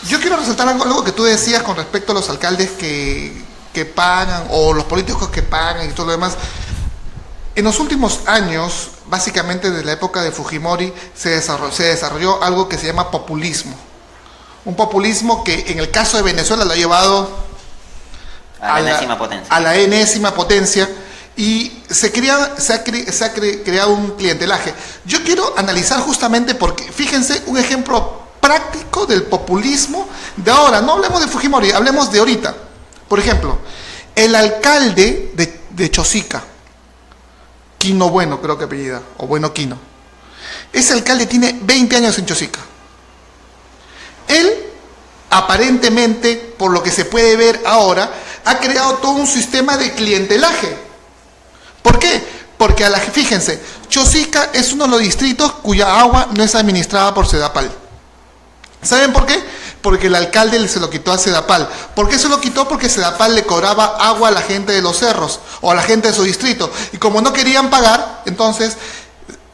Yo quiero resaltar algo que tú decías con respecto a los alcaldes que pagan, o los políticos que pagan y todo lo demás. En los últimos años, básicamente desde la época de Fujimori, se desarrolló algo que se llama populismo. Un populismo que en el caso de Venezuela lo ha llevado a la enésima potencia, y se ha creado un clientelaje. Yo quiero analizar justamente porque, fíjense, un ejemplo práctico del populismo de ahora. No hablemos de Fujimori, hablemos de ahorita. Por ejemplo, el alcalde de Chosica, Quino Bueno, creo que apellida, o Bueno Quino. Ese alcalde tiene 20 años en Chosica. Él, aparentemente, por lo que se puede ver ahora, ha creado todo un sistema de clientelaje. ¿Por qué? Porque, fíjense, Chosica es uno de los distritos cuya agua no es administrada por Sedapal. ¿Saben por qué? Porque el alcalde se lo quitó a Sedapal. ¿Por qué se lo quitó? Porque Sedapal le cobraba agua a la gente de los cerros o a la gente de su distrito. Y como no querían pagar, entonces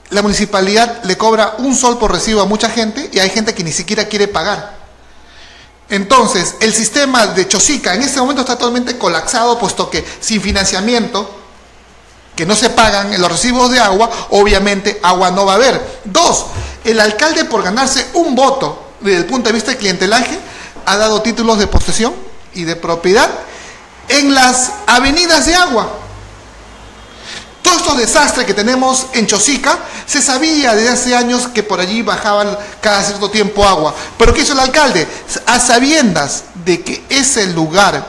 la municipalidad le cobra un sol por recibo a mucha gente y hay gente que ni siquiera quiere pagar. Entonces, el sistema de Chosica en este momento está totalmente colapsado, puesto que sin financiamiento, que no se pagan en los recibos de agua, obviamente agua no va a haber. 2, el alcalde, por ganarse un voto desde el punto de vista de clientelaje, ha dado títulos de posesión y de propiedad en las avenidas de agua. Todos estos desastres que tenemos en Chosica, se sabía desde hace años que por allí bajaban cada cierto tiempo agua. ¿Pero qué hizo el alcalde? A sabiendas de que ese lugar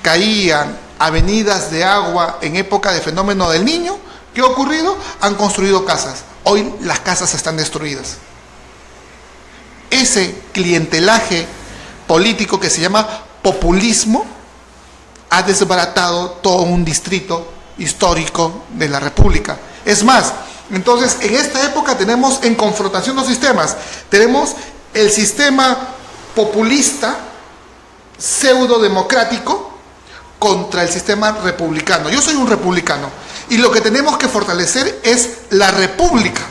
caían avenidas de agua en época de fenómeno del Niño, ¿qué ha ocurrido? Han construido casas. Hoy las casas están destruidas. Ese clientelaje político que se llama populismo ha desbaratado todo un distrito histórico de la República. Es más, entonces en esta época tenemos en confrontación dos sistemas. Tenemos el sistema populista pseudo-democrático contra el sistema republicano. Yo soy un republicano y lo que tenemos que fortalecer es la república,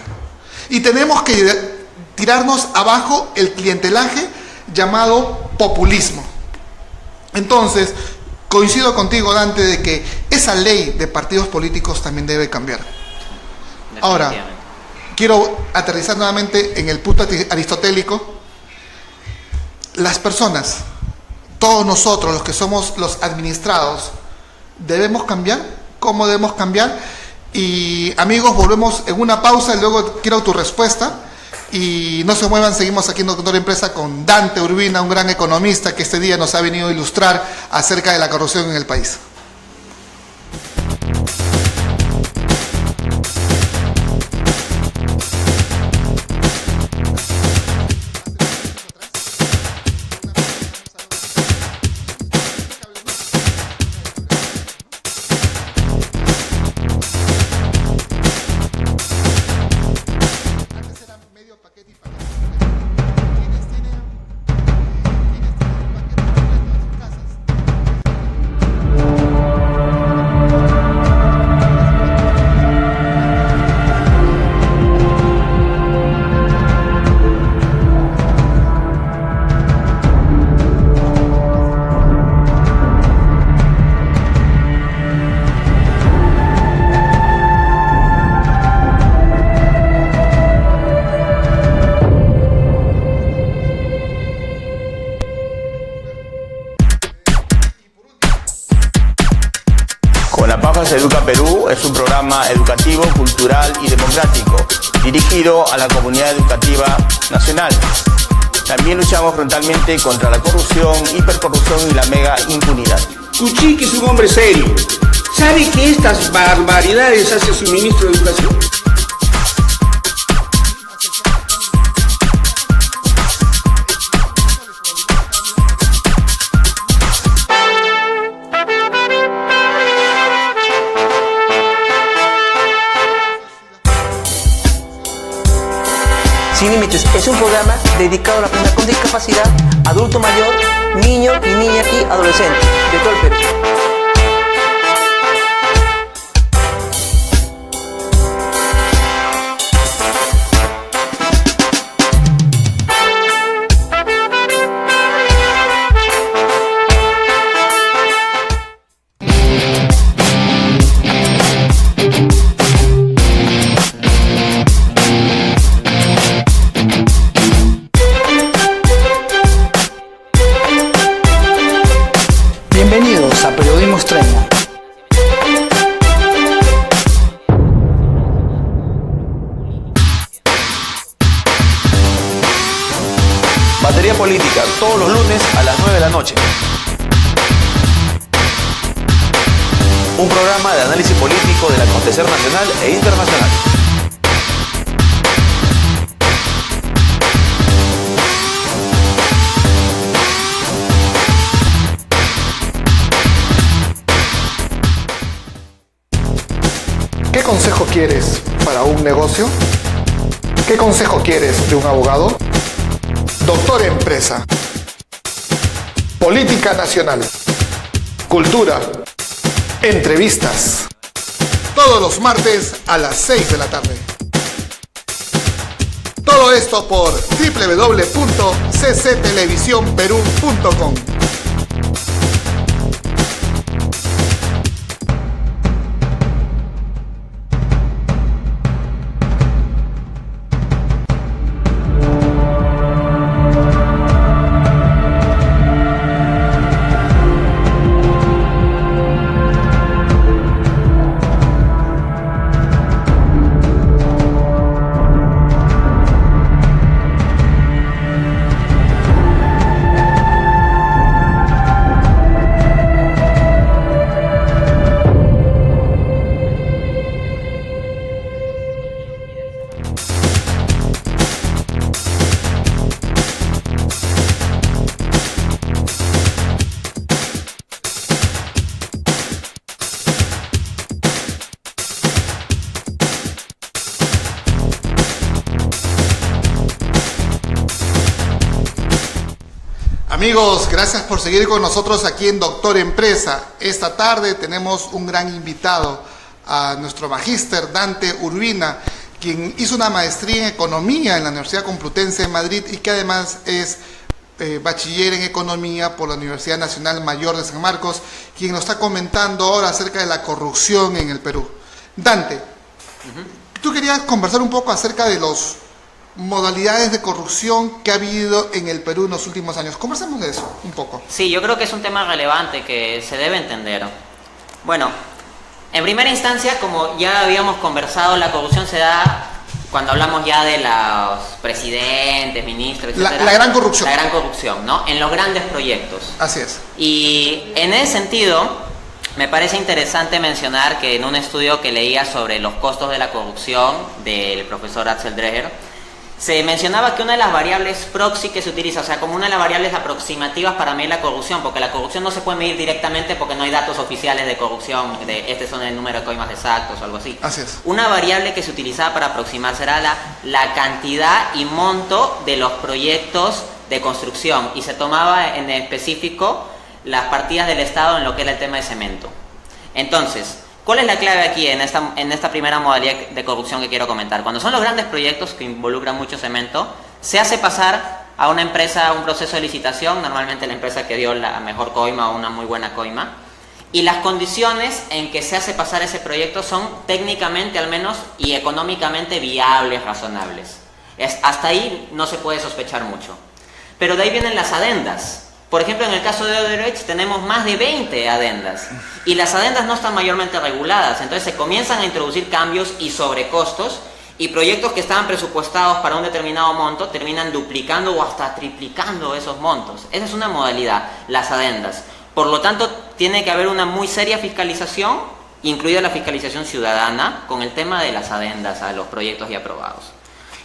y tenemos que tirarnos abajo el clientelaje llamado populismo. Entonces, coincido contigo, Dante, de que esa ley de partidos políticos también debe cambiar. Ahora, quiero aterrizar nuevamente en el punto aristotélico. Las personas, todos nosotros, los que somos los administrados, ¿debemos cambiar? ¿Cómo debemos cambiar? Y amigos, volvemos en una pausa y luego quiero tu respuesta. Y no se muevan, seguimos aquí en Doctor Empresa con Dante Urbina, un gran economista que este día nos ha venido a ilustrar acerca de la corrupción en el país. Perú es un programa educativo, cultural y democrático, dirigido a la comunidad educativa nacional. También luchamos frontalmente contra la corrupción, hipercorrupción y la mega impunidad. Kuchiki es un hombre serio. ¿Sabe que estas barbaridades hace su ministro de Educación? Sin Límites es un programa dedicado a la persona con discapacidad, adulto mayor, niño y niña y adolescente de todo el Perú. Bienvenidos a Periodismo Extremo. Batería Política, todos los lunes a las 9 de la noche. Un programa de análisis político del acontecer nacional e internacional. ¿Qué consejo quieres para un negocio? ¿Qué consejo quieres de un abogado? Doctor Empresa. Política nacional. Cultura. Entrevistas. Todos los martes a las 6 de la tarde. Todo esto por www.cctelevisionperú.com. Amigos, gracias por seguir con nosotros aquí en Doctor Empresa. Esta tarde tenemos un gran invitado, a nuestro magíster Dante Urbina, quien hizo una maestría en Economía en la Universidad Complutense de Madrid y que además es bachiller en Economía por la Universidad Nacional Mayor de San Marcos, quien nos está comentando ahora acerca de la corrupción en el Perú. Dante, tú querías conversar un poco acerca de los modalidades de corrupción que ha habido en el Perú en los últimos años. Conversemos de eso un poco. Sí, yo creo que es un tema relevante que se debe entender. Bueno, en primera instancia, como ya habíamos conversado, la corrupción se da cuando hablamos ya de los presidentes, ministros, etc. La gran corrupción. La gran corrupción, ¿no? En los grandes proyectos. Así es. Y en ese sentido, me parece interesante mencionar que en un estudio que leía sobre los costos de la corrupción del profesor Axel Dreher, se mencionaba que una de las variables proxy que se utiliza, o sea, como una de las variables aproximativas para medir la corrupción, porque la corrupción no se puede medir directamente porque no hay datos oficiales de corrupción, de este son el número de coimas exactos o algo así. Así es. Una variable que se utilizaba para aproximarse era la cantidad y monto de los proyectos de construcción, y se tomaba en específico las partidas del Estado en lo que era el tema de cemento. Entonces, ¿cuál es la clave aquí en esta primera modalidad de corrupción que quiero comentar? Cuando son los grandes proyectos que involucran mucho cemento, se hace pasar a una empresa un proceso de licitación, normalmente la empresa que dio la mejor coima o una muy buena coima, y las condiciones en que se hace pasar ese proyecto son técnicamente al menos y económicamente viables, razonables. Hasta ahí no se puede sospechar mucho. Pero de ahí vienen las adendas. Por ejemplo, en el caso de Odebrecht tenemos más de 20 adendas y las adendas no están mayormente reguladas, entonces se comienzan a introducir cambios y sobrecostos y proyectos que estaban presupuestados para un determinado monto terminan duplicando o hasta triplicando esos montos. Esa es una modalidad, las adendas. Por lo tanto, tiene que haber una muy seria fiscalización, incluida la fiscalización ciudadana, con el tema de las adendas a los proyectos ya aprobados.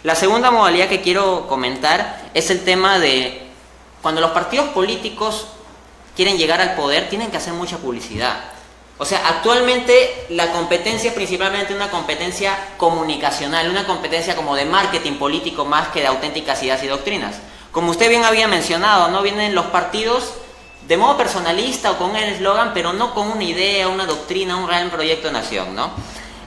La segunda modalidad que quiero comentar es el tema de cuando los partidos políticos quieren llegar al poder, tienen que hacer mucha publicidad. O sea, actualmente la competencia es principalmente una competencia comunicacional, una competencia como de marketing político más que de auténticas ideas y doctrinas. Como usted bien había mencionado, ¿no? Vienen los partidos de modo personalista o con el eslogan, pero no con una idea, una doctrina, un real proyecto de nación, ¿no?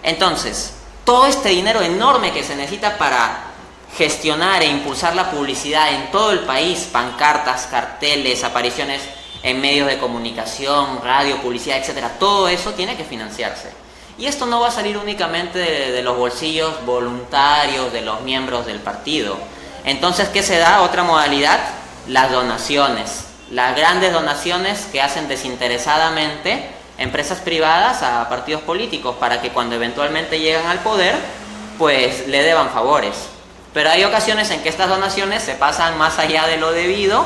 Entonces, todo este dinero enorme que se necesita para gestionar e impulsar la publicidad en todo el país, pancartas, carteles, apariciones en medios de comunicación, radio, publicidad, etcétera, todo eso tiene que financiarse. Y esto no va a salir únicamente de los bolsillos voluntarios de los miembros del partido. Entonces, ¿qué se da? Otra modalidad, las donaciones. Las grandes donaciones que hacen desinteresadamente empresas privadas a partidos políticos para que cuando eventualmente llegan al poder, pues le deban favores. Pero hay ocasiones en que estas donaciones se pasan más allá de lo debido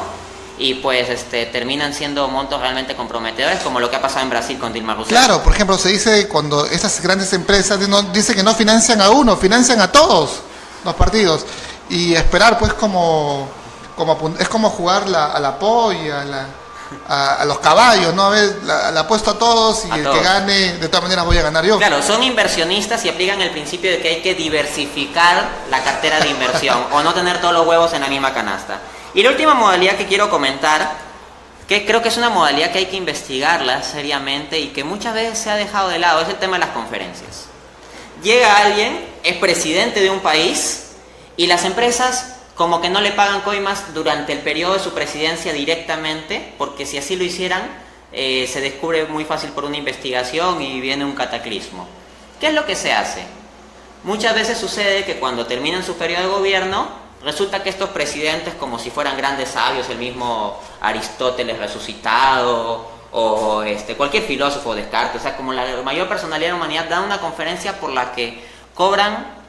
y pues terminan siendo montos realmente comprometedores, como lo que ha pasado en Brasil con Dilma Rousseff. Claro, por ejemplo, se dice cuando estas grandes empresas dicen que no financian a uno, financian a todos los partidos. Y esperar pues es como jugar a la polla, a los caballos, ¿no? A ver, la apuesto a todos y el que gane, de todas maneras voy a ganar yo. Claro, son inversionistas y aplican el principio de que hay que diversificar la cartera de inversión o no tener todos los huevos en la misma canasta. Y la última modalidad que quiero comentar, que creo que es una modalidad que hay que investigarla seriamente y que muchas veces se ha dejado de lado, es el tema de las conferencias. Llega alguien, es presidente de un país y las empresas como que no le pagan coimas durante el periodo de su presidencia directamente, porque si así lo hicieran, se descubre muy fácil por una investigación y viene un cataclismo. ¿Qué es lo que se hace? Muchas veces sucede que cuando terminan su periodo de gobierno, resulta que estos presidentes, como si fueran grandes sabios, el mismo Aristóteles resucitado, o cualquier filósofo, Descartes, o sea, como la mayor personalidad de la humanidad, dan una conferencia por la que cobran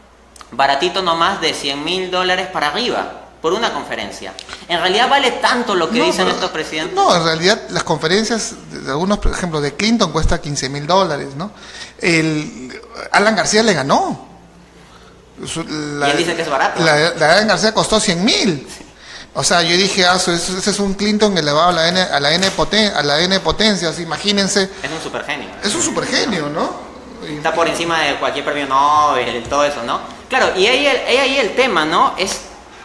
baratito nomás de $100,000 para arriba por una conferencia. ¿En realidad vale tanto lo que dicen estos presidentes? No, en realidad las conferencias de algunos, por ejemplo, de Clinton cuesta $15,000, ¿no? Alan García le ganó. Y él dice que es barato. La Alan García costó $100,000. O sea, yo dije, ese es un Clinton elevado a la N potencia, así, imagínense. Es un supergenio. Es un supergenio, ¿no? Está por encima de cualquier premio Nobel, todo eso, ¿no? Claro, y ahí el tema, ¿no?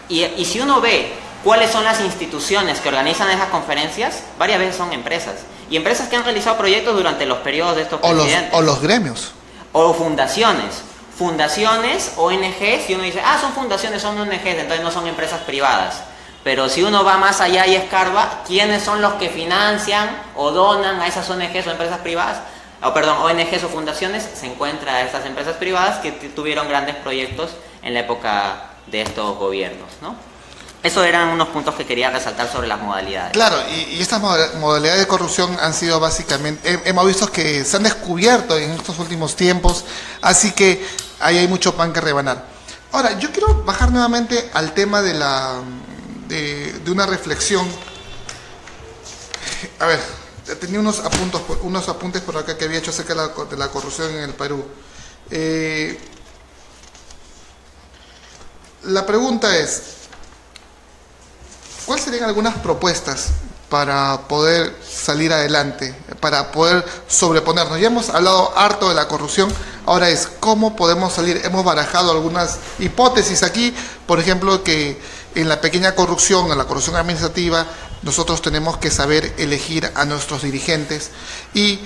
Y si uno ve cuáles son las instituciones que organizan esas conferencias, varias veces son empresas. Y empresas que han realizado proyectos durante los periodos de estos presidentes. O los gremios. O fundaciones. Fundaciones, ONGs, y uno dice, son fundaciones, son ONGs, entonces no son empresas privadas. Pero si uno va más allá y escarba, ¿quiénes son los que financian o donan a esas ONGs o empresas privadas? ONGs o fundaciones, se encuentra a estas empresas privadas que tuvieron grandes proyectos en la época de estos gobiernos, ¿no? Esos eran unos puntos que quería resaltar sobre las modalidades. Claro, y estas modalidades de corrupción han sido básicamente, hemos visto que se han descubierto en estos últimos tiempos, así que ahí hay mucho pan que rebanar. Ahora, yo quiero bajar nuevamente al tema de una reflexión. A ver, tenía unos apuntes por acá que había hecho acerca de la corrupción en el Perú. La pregunta es, ¿cuáles serían algunas propuestas para poder salir adelante, para poder sobreponernos? Ya hemos hablado harto de la corrupción, ahora es cómo podemos salir. Hemos barajado algunas hipótesis aquí, por ejemplo, que en la pequeña corrupción, en la corrupción administrativa, nosotros tenemos que saber elegir a nuestros dirigentes y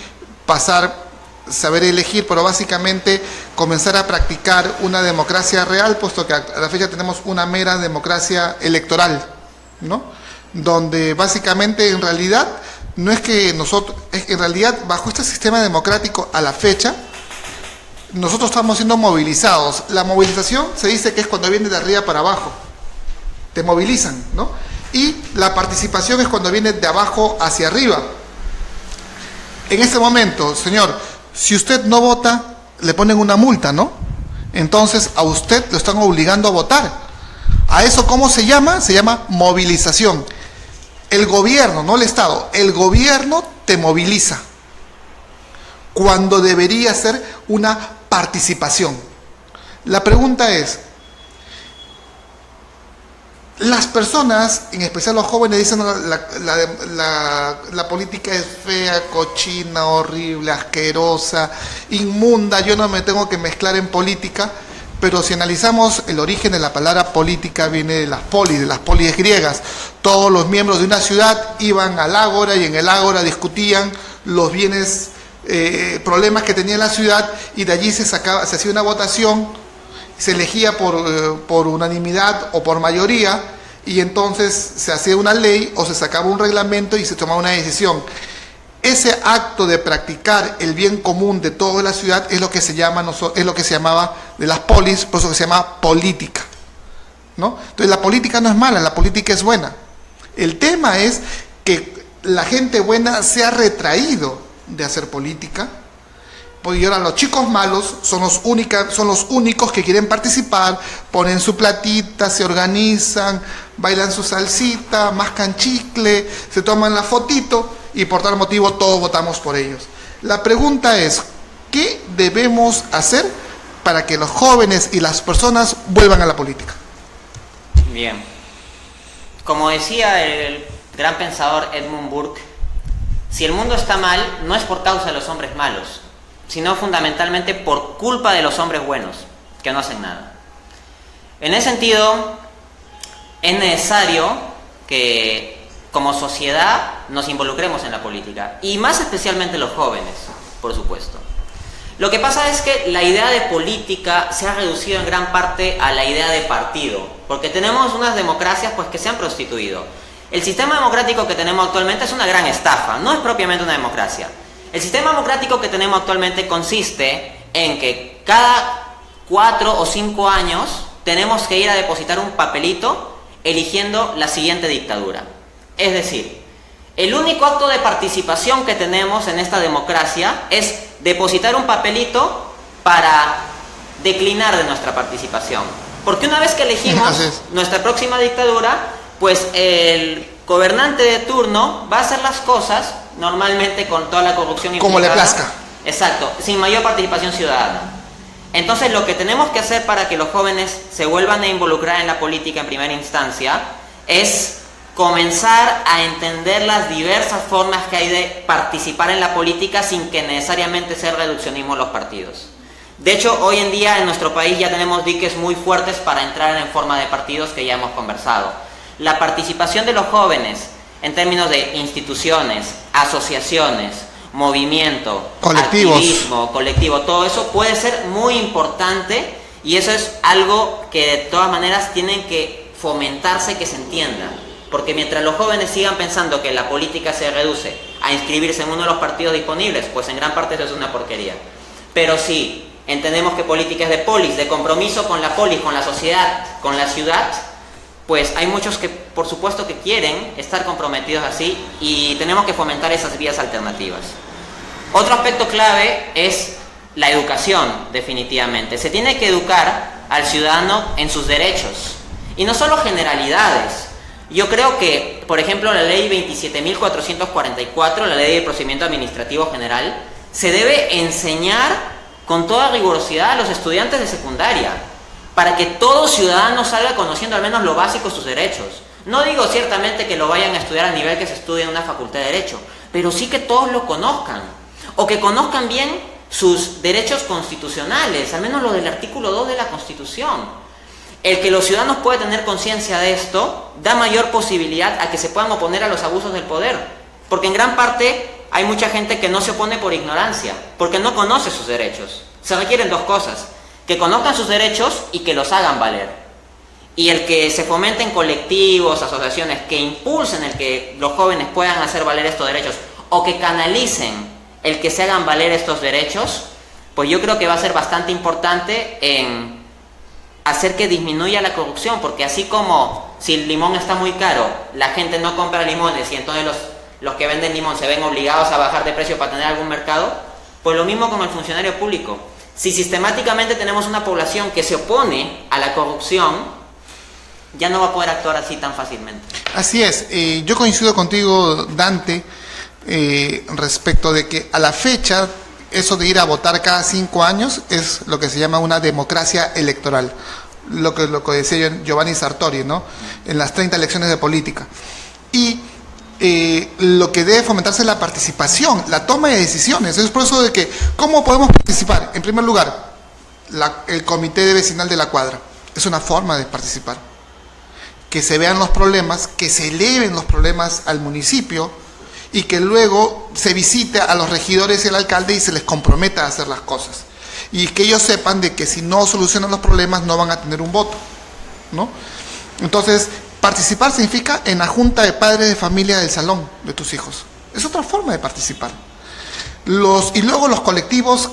saber elegir, pero básicamente comenzar a practicar una democracia real, puesto que a la fecha tenemos una mera democracia electoral, ¿no? Donde básicamente en realidad no es que en realidad bajo este sistema democrático a la fecha nosotros estamos siendo movilizados. La movilización se dice que es cuando viene de arriba para abajo, te movilizan, ¿no? Y la participación es cuando viene de abajo hacia arriba. En este momento, señor, si usted no vota, le ponen una multa, ¿no? Entonces a usted lo están obligando a votar. ¿A eso cómo se llama? Se llama movilización. El gobierno, no el Estado, el gobierno te moviliza, cuando debería ser una participación. La pregunta es, las personas, en especial los jóvenes, dicen la política es fea, cochina, horrible, asquerosa, inmunda, yo no me tengo que mezclar en política. Pero si analizamos el origen de la palabra política, viene de las polis griegas. Todos los miembros de una ciudad iban al ágora y en el ágora discutían los bienes, problemas que tenía la ciudad, y de allí se hacía una votación, se elegía por unanimidad o por mayoría, y entonces se hacía una ley o se sacaba un reglamento y se tomaba una decisión. Ese acto de practicar el bien común de toda la ciudad es lo que se llamaba de las polis, por eso que se llama política, ¿no? Entonces la política no es mala, la política es buena. El tema es que la gente buena se ha retraído de hacer política, porque ahora los chicos malos son los únicos que quieren participar, ponen su platita, se organizan, bailan su salsita, mascan chicle, se toman la fotito, y por tal motivo todos votamos por ellos. La pregunta es, ¿qué debemos hacer para que los jóvenes y las personas vuelvan a la política? Bien. Como decía el gran pensador Edmund Burke, si el mundo está mal, no es por causa de los hombres malos, sino fundamentalmente por culpa de los hombres buenos, que no hacen nada. En ese sentido, es necesario que como sociedad nos involucremos en la política, y más especialmente los jóvenes, por supuesto. Lo que pasa es que la idea de política se ha reducido en gran parte a la idea de partido, porque tenemos unas democracias pues que se han prostituido. El sistema democrático que tenemos actualmente es una gran estafa, no es propiamente una democracia. El sistema democrático que tenemos actualmente consiste en que cada 4 o 5 años tenemos que ir a depositar un papelito eligiendo la siguiente dictadura. Es decir, el único acto de participación que tenemos en esta democracia es depositar un papelito para declinar de nuestra participación. Porque una vez que elegimos nuestra próxima dictadura, pues el gobernante de turno va a hacer las cosas normalmente con toda la corrupción implicada. Como le plazca. Exacto, sin mayor participación ciudadana. Entonces lo que tenemos que hacer para que los jóvenes se vuelvan a involucrar en la política en primera instancia es comenzar a entender las diversas formas que hay de participar en la política sin que necesariamente sea reduccionismo los partidos. De hecho, hoy en día en nuestro país ya tenemos diques muy fuertes para entrar en forma de partidos que ya hemos conversado. La participación de los jóvenes en términos de instituciones, asociaciones, movimiento, colectivos, activismo, colectivo, todo eso puede ser muy importante, y eso es algo que de todas maneras tienen que fomentarse, que se entienda. Porque mientras los jóvenes sigan pensando que la política se reduce a inscribirse en uno de los partidos disponibles, pues en gran parte eso es una porquería. Pero si entendemos que política es de polis, de compromiso con la polis, con la sociedad, con la ciudad, pues hay muchos que por supuesto que quieren estar comprometidos así, y tenemos que fomentar esas vías alternativas. Otro aspecto clave es la educación, definitivamente. Se tiene que educar al ciudadano en sus derechos, y no solo generalidades. Yo creo que, por ejemplo, la ley 27.444, la ley de procedimiento administrativo general, se debe enseñar con toda rigurosidad a los estudiantes de secundaria, para que todo ciudadano salga conociendo al menos lo básico de sus derechos. No digo ciertamente que lo vayan a estudiar al nivel que se estudia en una facultad de Derecho, pero sí que todos lo conozcan, o que conozcan bien sus derechos constitucionales, al menos lo del artículo 2 de la Constitución. El que los ciudadanos puedan tener conciencia de esto da mayor posibilidad a que se puedan oponer a los abusos del poder, porque en gran parte hay mucha gente que no se opone por ignorancia, porque no conoce sus derechos. Se requieren dos cosas: que conozcan sus derechos y que los hagan valer. Y el que se fomenten colectivos, asociaciones que impulsen el que los jóvenes puedan hacer valer estos derechos, o que canalicen el que se hagan valer estos derechos, pues yo creo que va a ser bastante importante en hacer que disminuya la corrupción, porque así como si el limón está muy caro, la gente no compra limones y entonces los que venden limón se ven obligados a bajar de precio para tener algún mercado, pues lo mismo con el funcionario público. Si sistemáticamente tenemos una población que se opone a la corrupción, ya no va a poder actuar así tan fácilmente. Así es, yo coincido contigo, Dante, respecto de que a la fecha eso de ir a votar cada 5 años es lo que se llama una democracia electoral, lo que decía Giovanni Sartori, ¿no? En las 30 elecciones de política. Y lo que debe fomentarse es la participación, la toma de decisiones. Es por eso de que, ¿cómo podemos participar? En primer lugar, el comité de vecinal de la cuadra es una forma de participar. Que se vean los problemas, que se eleven los problemas al municipio, y que luego se visite a los regidores y al alcalde y se les comprometa a hacer las cosas. Y que ellos sepan de que si no solucionan los problemas no van a tener un voto, ¿no? Entonces, participar significa en la junta de padres de familia del salón de tus hijos. Es otra forma de participar. Y luego los colectivos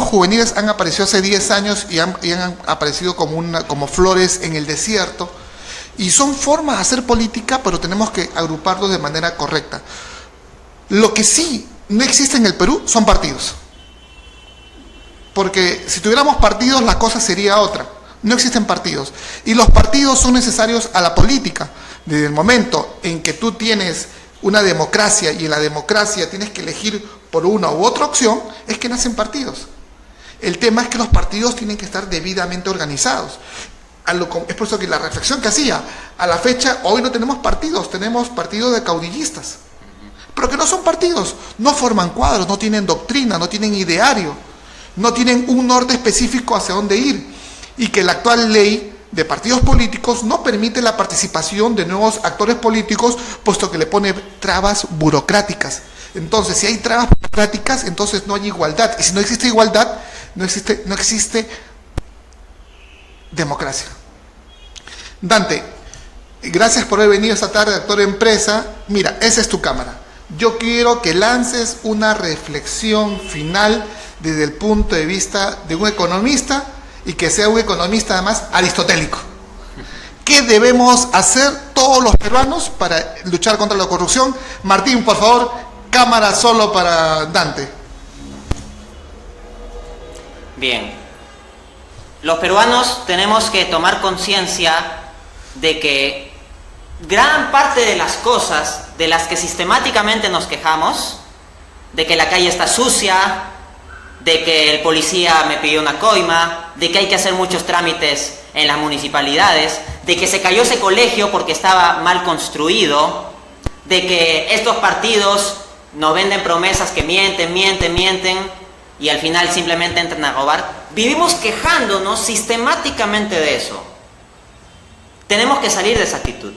juveniles han aparecido hace 10 años y han aparecido como flores en el desierto. Y son formas de hacer política, pero tenemos que agruparlos de manera correcta. Lo que sí no existe en el Perú son partidos. Porque si tuviéramos partidos, la cosa sería otra. No existen partidos. Y los partidos son necesarios a la política. Desde el momento en que tú tienes una democracia y en la democracia tienes que elegir por una u otra opción, es que nacen partidos. El tema es que los partidos tienen que estar debidamente organizados. Es por eso que la reflexión que hacía, a la fecha, hoy no tenemos partidos de caudillistas, pero que no son partidos, no forman cuadros, no tienen doctrina, no tienen ideario, no tienen un norte específico hacia dónde ir, y que la actual ley de partidos políticos no permite la participación de nuevos actores políticos, puesto que le pone trabas burocráticas. Entonces, si hay trabas burocráticas, entonces no hay igualdad, y si no existe igualdad, no existe democracia. Dante, gracias por haber venido esta tarde, Doctor Empresa. Mira, esa es tu cámara. Yo quiero que lances una reflexión final desde el punto de vista de un economista, y que sea un economista además aristotélico. ¿Qué debemos hacer todos los peruanos para luchar contra la corrupción? Martín, por favor, cámara solo para Dante. Bien. Los peruanos tenemos que tomar conciencia de que gran parte de las cosas de las que sistemáticamente nos quejamos, de que la calle está sucia, de que el policía me pidió una coima, de que hay que hacer muchos trámites en las municipalidades, de que se cayó ese colegio porque estaba mal construido, de que estos partidos nos venden promesas que mienten, y al final simplemente entran a robar. Vivimos quejándonos sistemáticamente de eso. Tenemos que salir de esa actitud.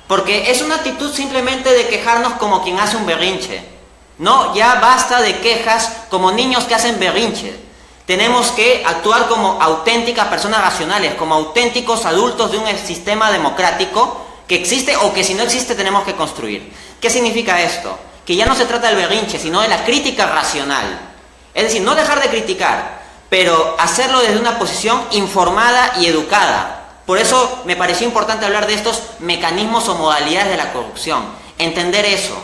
Porque es una actitud simplemente de quejarnos como quien hace un berrinche. No, ya basta de quejas como niños que hacen berrinche. Tenemos que actuar como auténticas personas racionales, como auténticos adultos de un sistema democrático que existe o que si no existe tenemos que construir. ¿Qué significa esto? Que ya no se trata del berrinche, sino de la crítica racional. Es decir, no dejar de criticar, pero hacerlo desde una posición informada y educada. Por eso me pareció importante hablar de estos mecanismos o modalidades de la corrupción. Entender eso.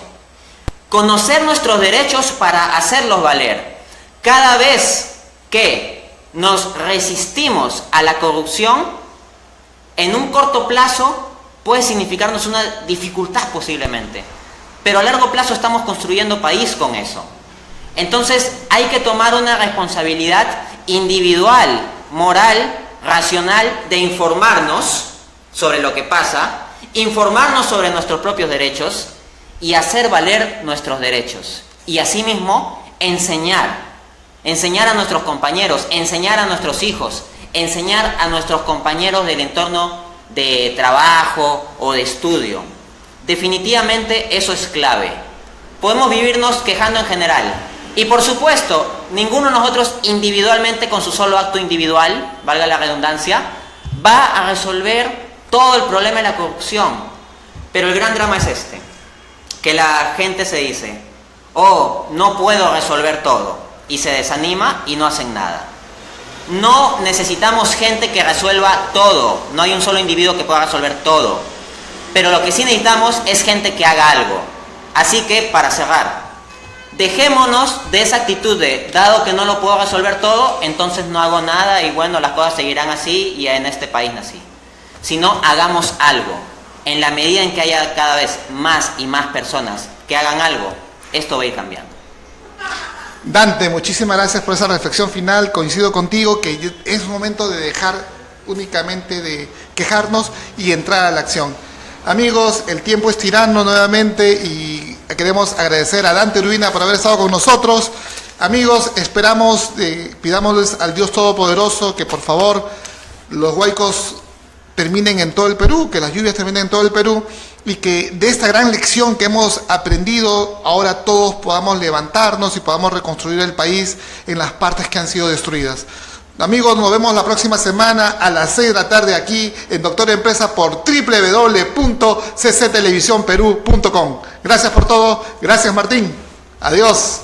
Conocer nuestros derechos para hacerlos valer. Cada vez que nos resistimos a la corrupción, en un corto plazo puede significarnos una dificultad posiblemente. Pero a largo plazo estamos construyendo país con eso. Entonces hay que tomar una responsabilidad individual, moral, racional, de informarnos sobre lo que pasa, informarnos sobre nuestros propios derechos y hacer valer nuestros derechos. Y asimismo enseñar a nuestros compañeros, enseñar a nuestros hijos, enseñar a nuestros compañeros del entorno de trabajo o de estudio. Definitivamente eso es clave. Podemos vivirnos quejando en general. Y por supuesto, ninguno de nosotros individualmente, con su solo acto individual, valga la redundancia, va a resolver todo el problema de la corrupción. Pero el gran drama es este, que la gente se dice, oh, no puedo resolver todo, y se desanima y no hacen nada. No necesitamos gente que resuelva todo, no hay un solo individuo que pueda resolver todo, pero lo que sí necesitamos es gente que haga algo. Así que, para cerrar, dejémonos de esa actitud de, dado que no lo puedo resolver todo, entonces no hago nada y bueno, las cosas seguirán así y en este país nací. Sino, hagamos algo. En la medida en que haya cada vez más y más personas que hagan algo, esto va a ir cambiando. Dante, muchísimas gracias por esa reflexión final. Coincido contigo que es momento de dejar únicamente de quejarnos y entrar a la acción. Amigos, el tiempo es tirano nuevamente y queremos agradecer a Dante Urbina por haber estado con nosotros. Amigos, pidámosles al Dios Todopoderoso que por favor los huaicos terminen en todo el Perú, que las lluvias terminen en todo el Perú y que de esta gran lección que hemos aprendido, ahora todos podamos levantarnos y podamos reconstruir el país en las partes que han sido destruidas. Amigos, nos vemos la próxima semana a las 6 de la tarde aquí en Doctor Empresa por www.cctelevisiónperú.com. Gracias por todo. Gracias, Martín. Adiós.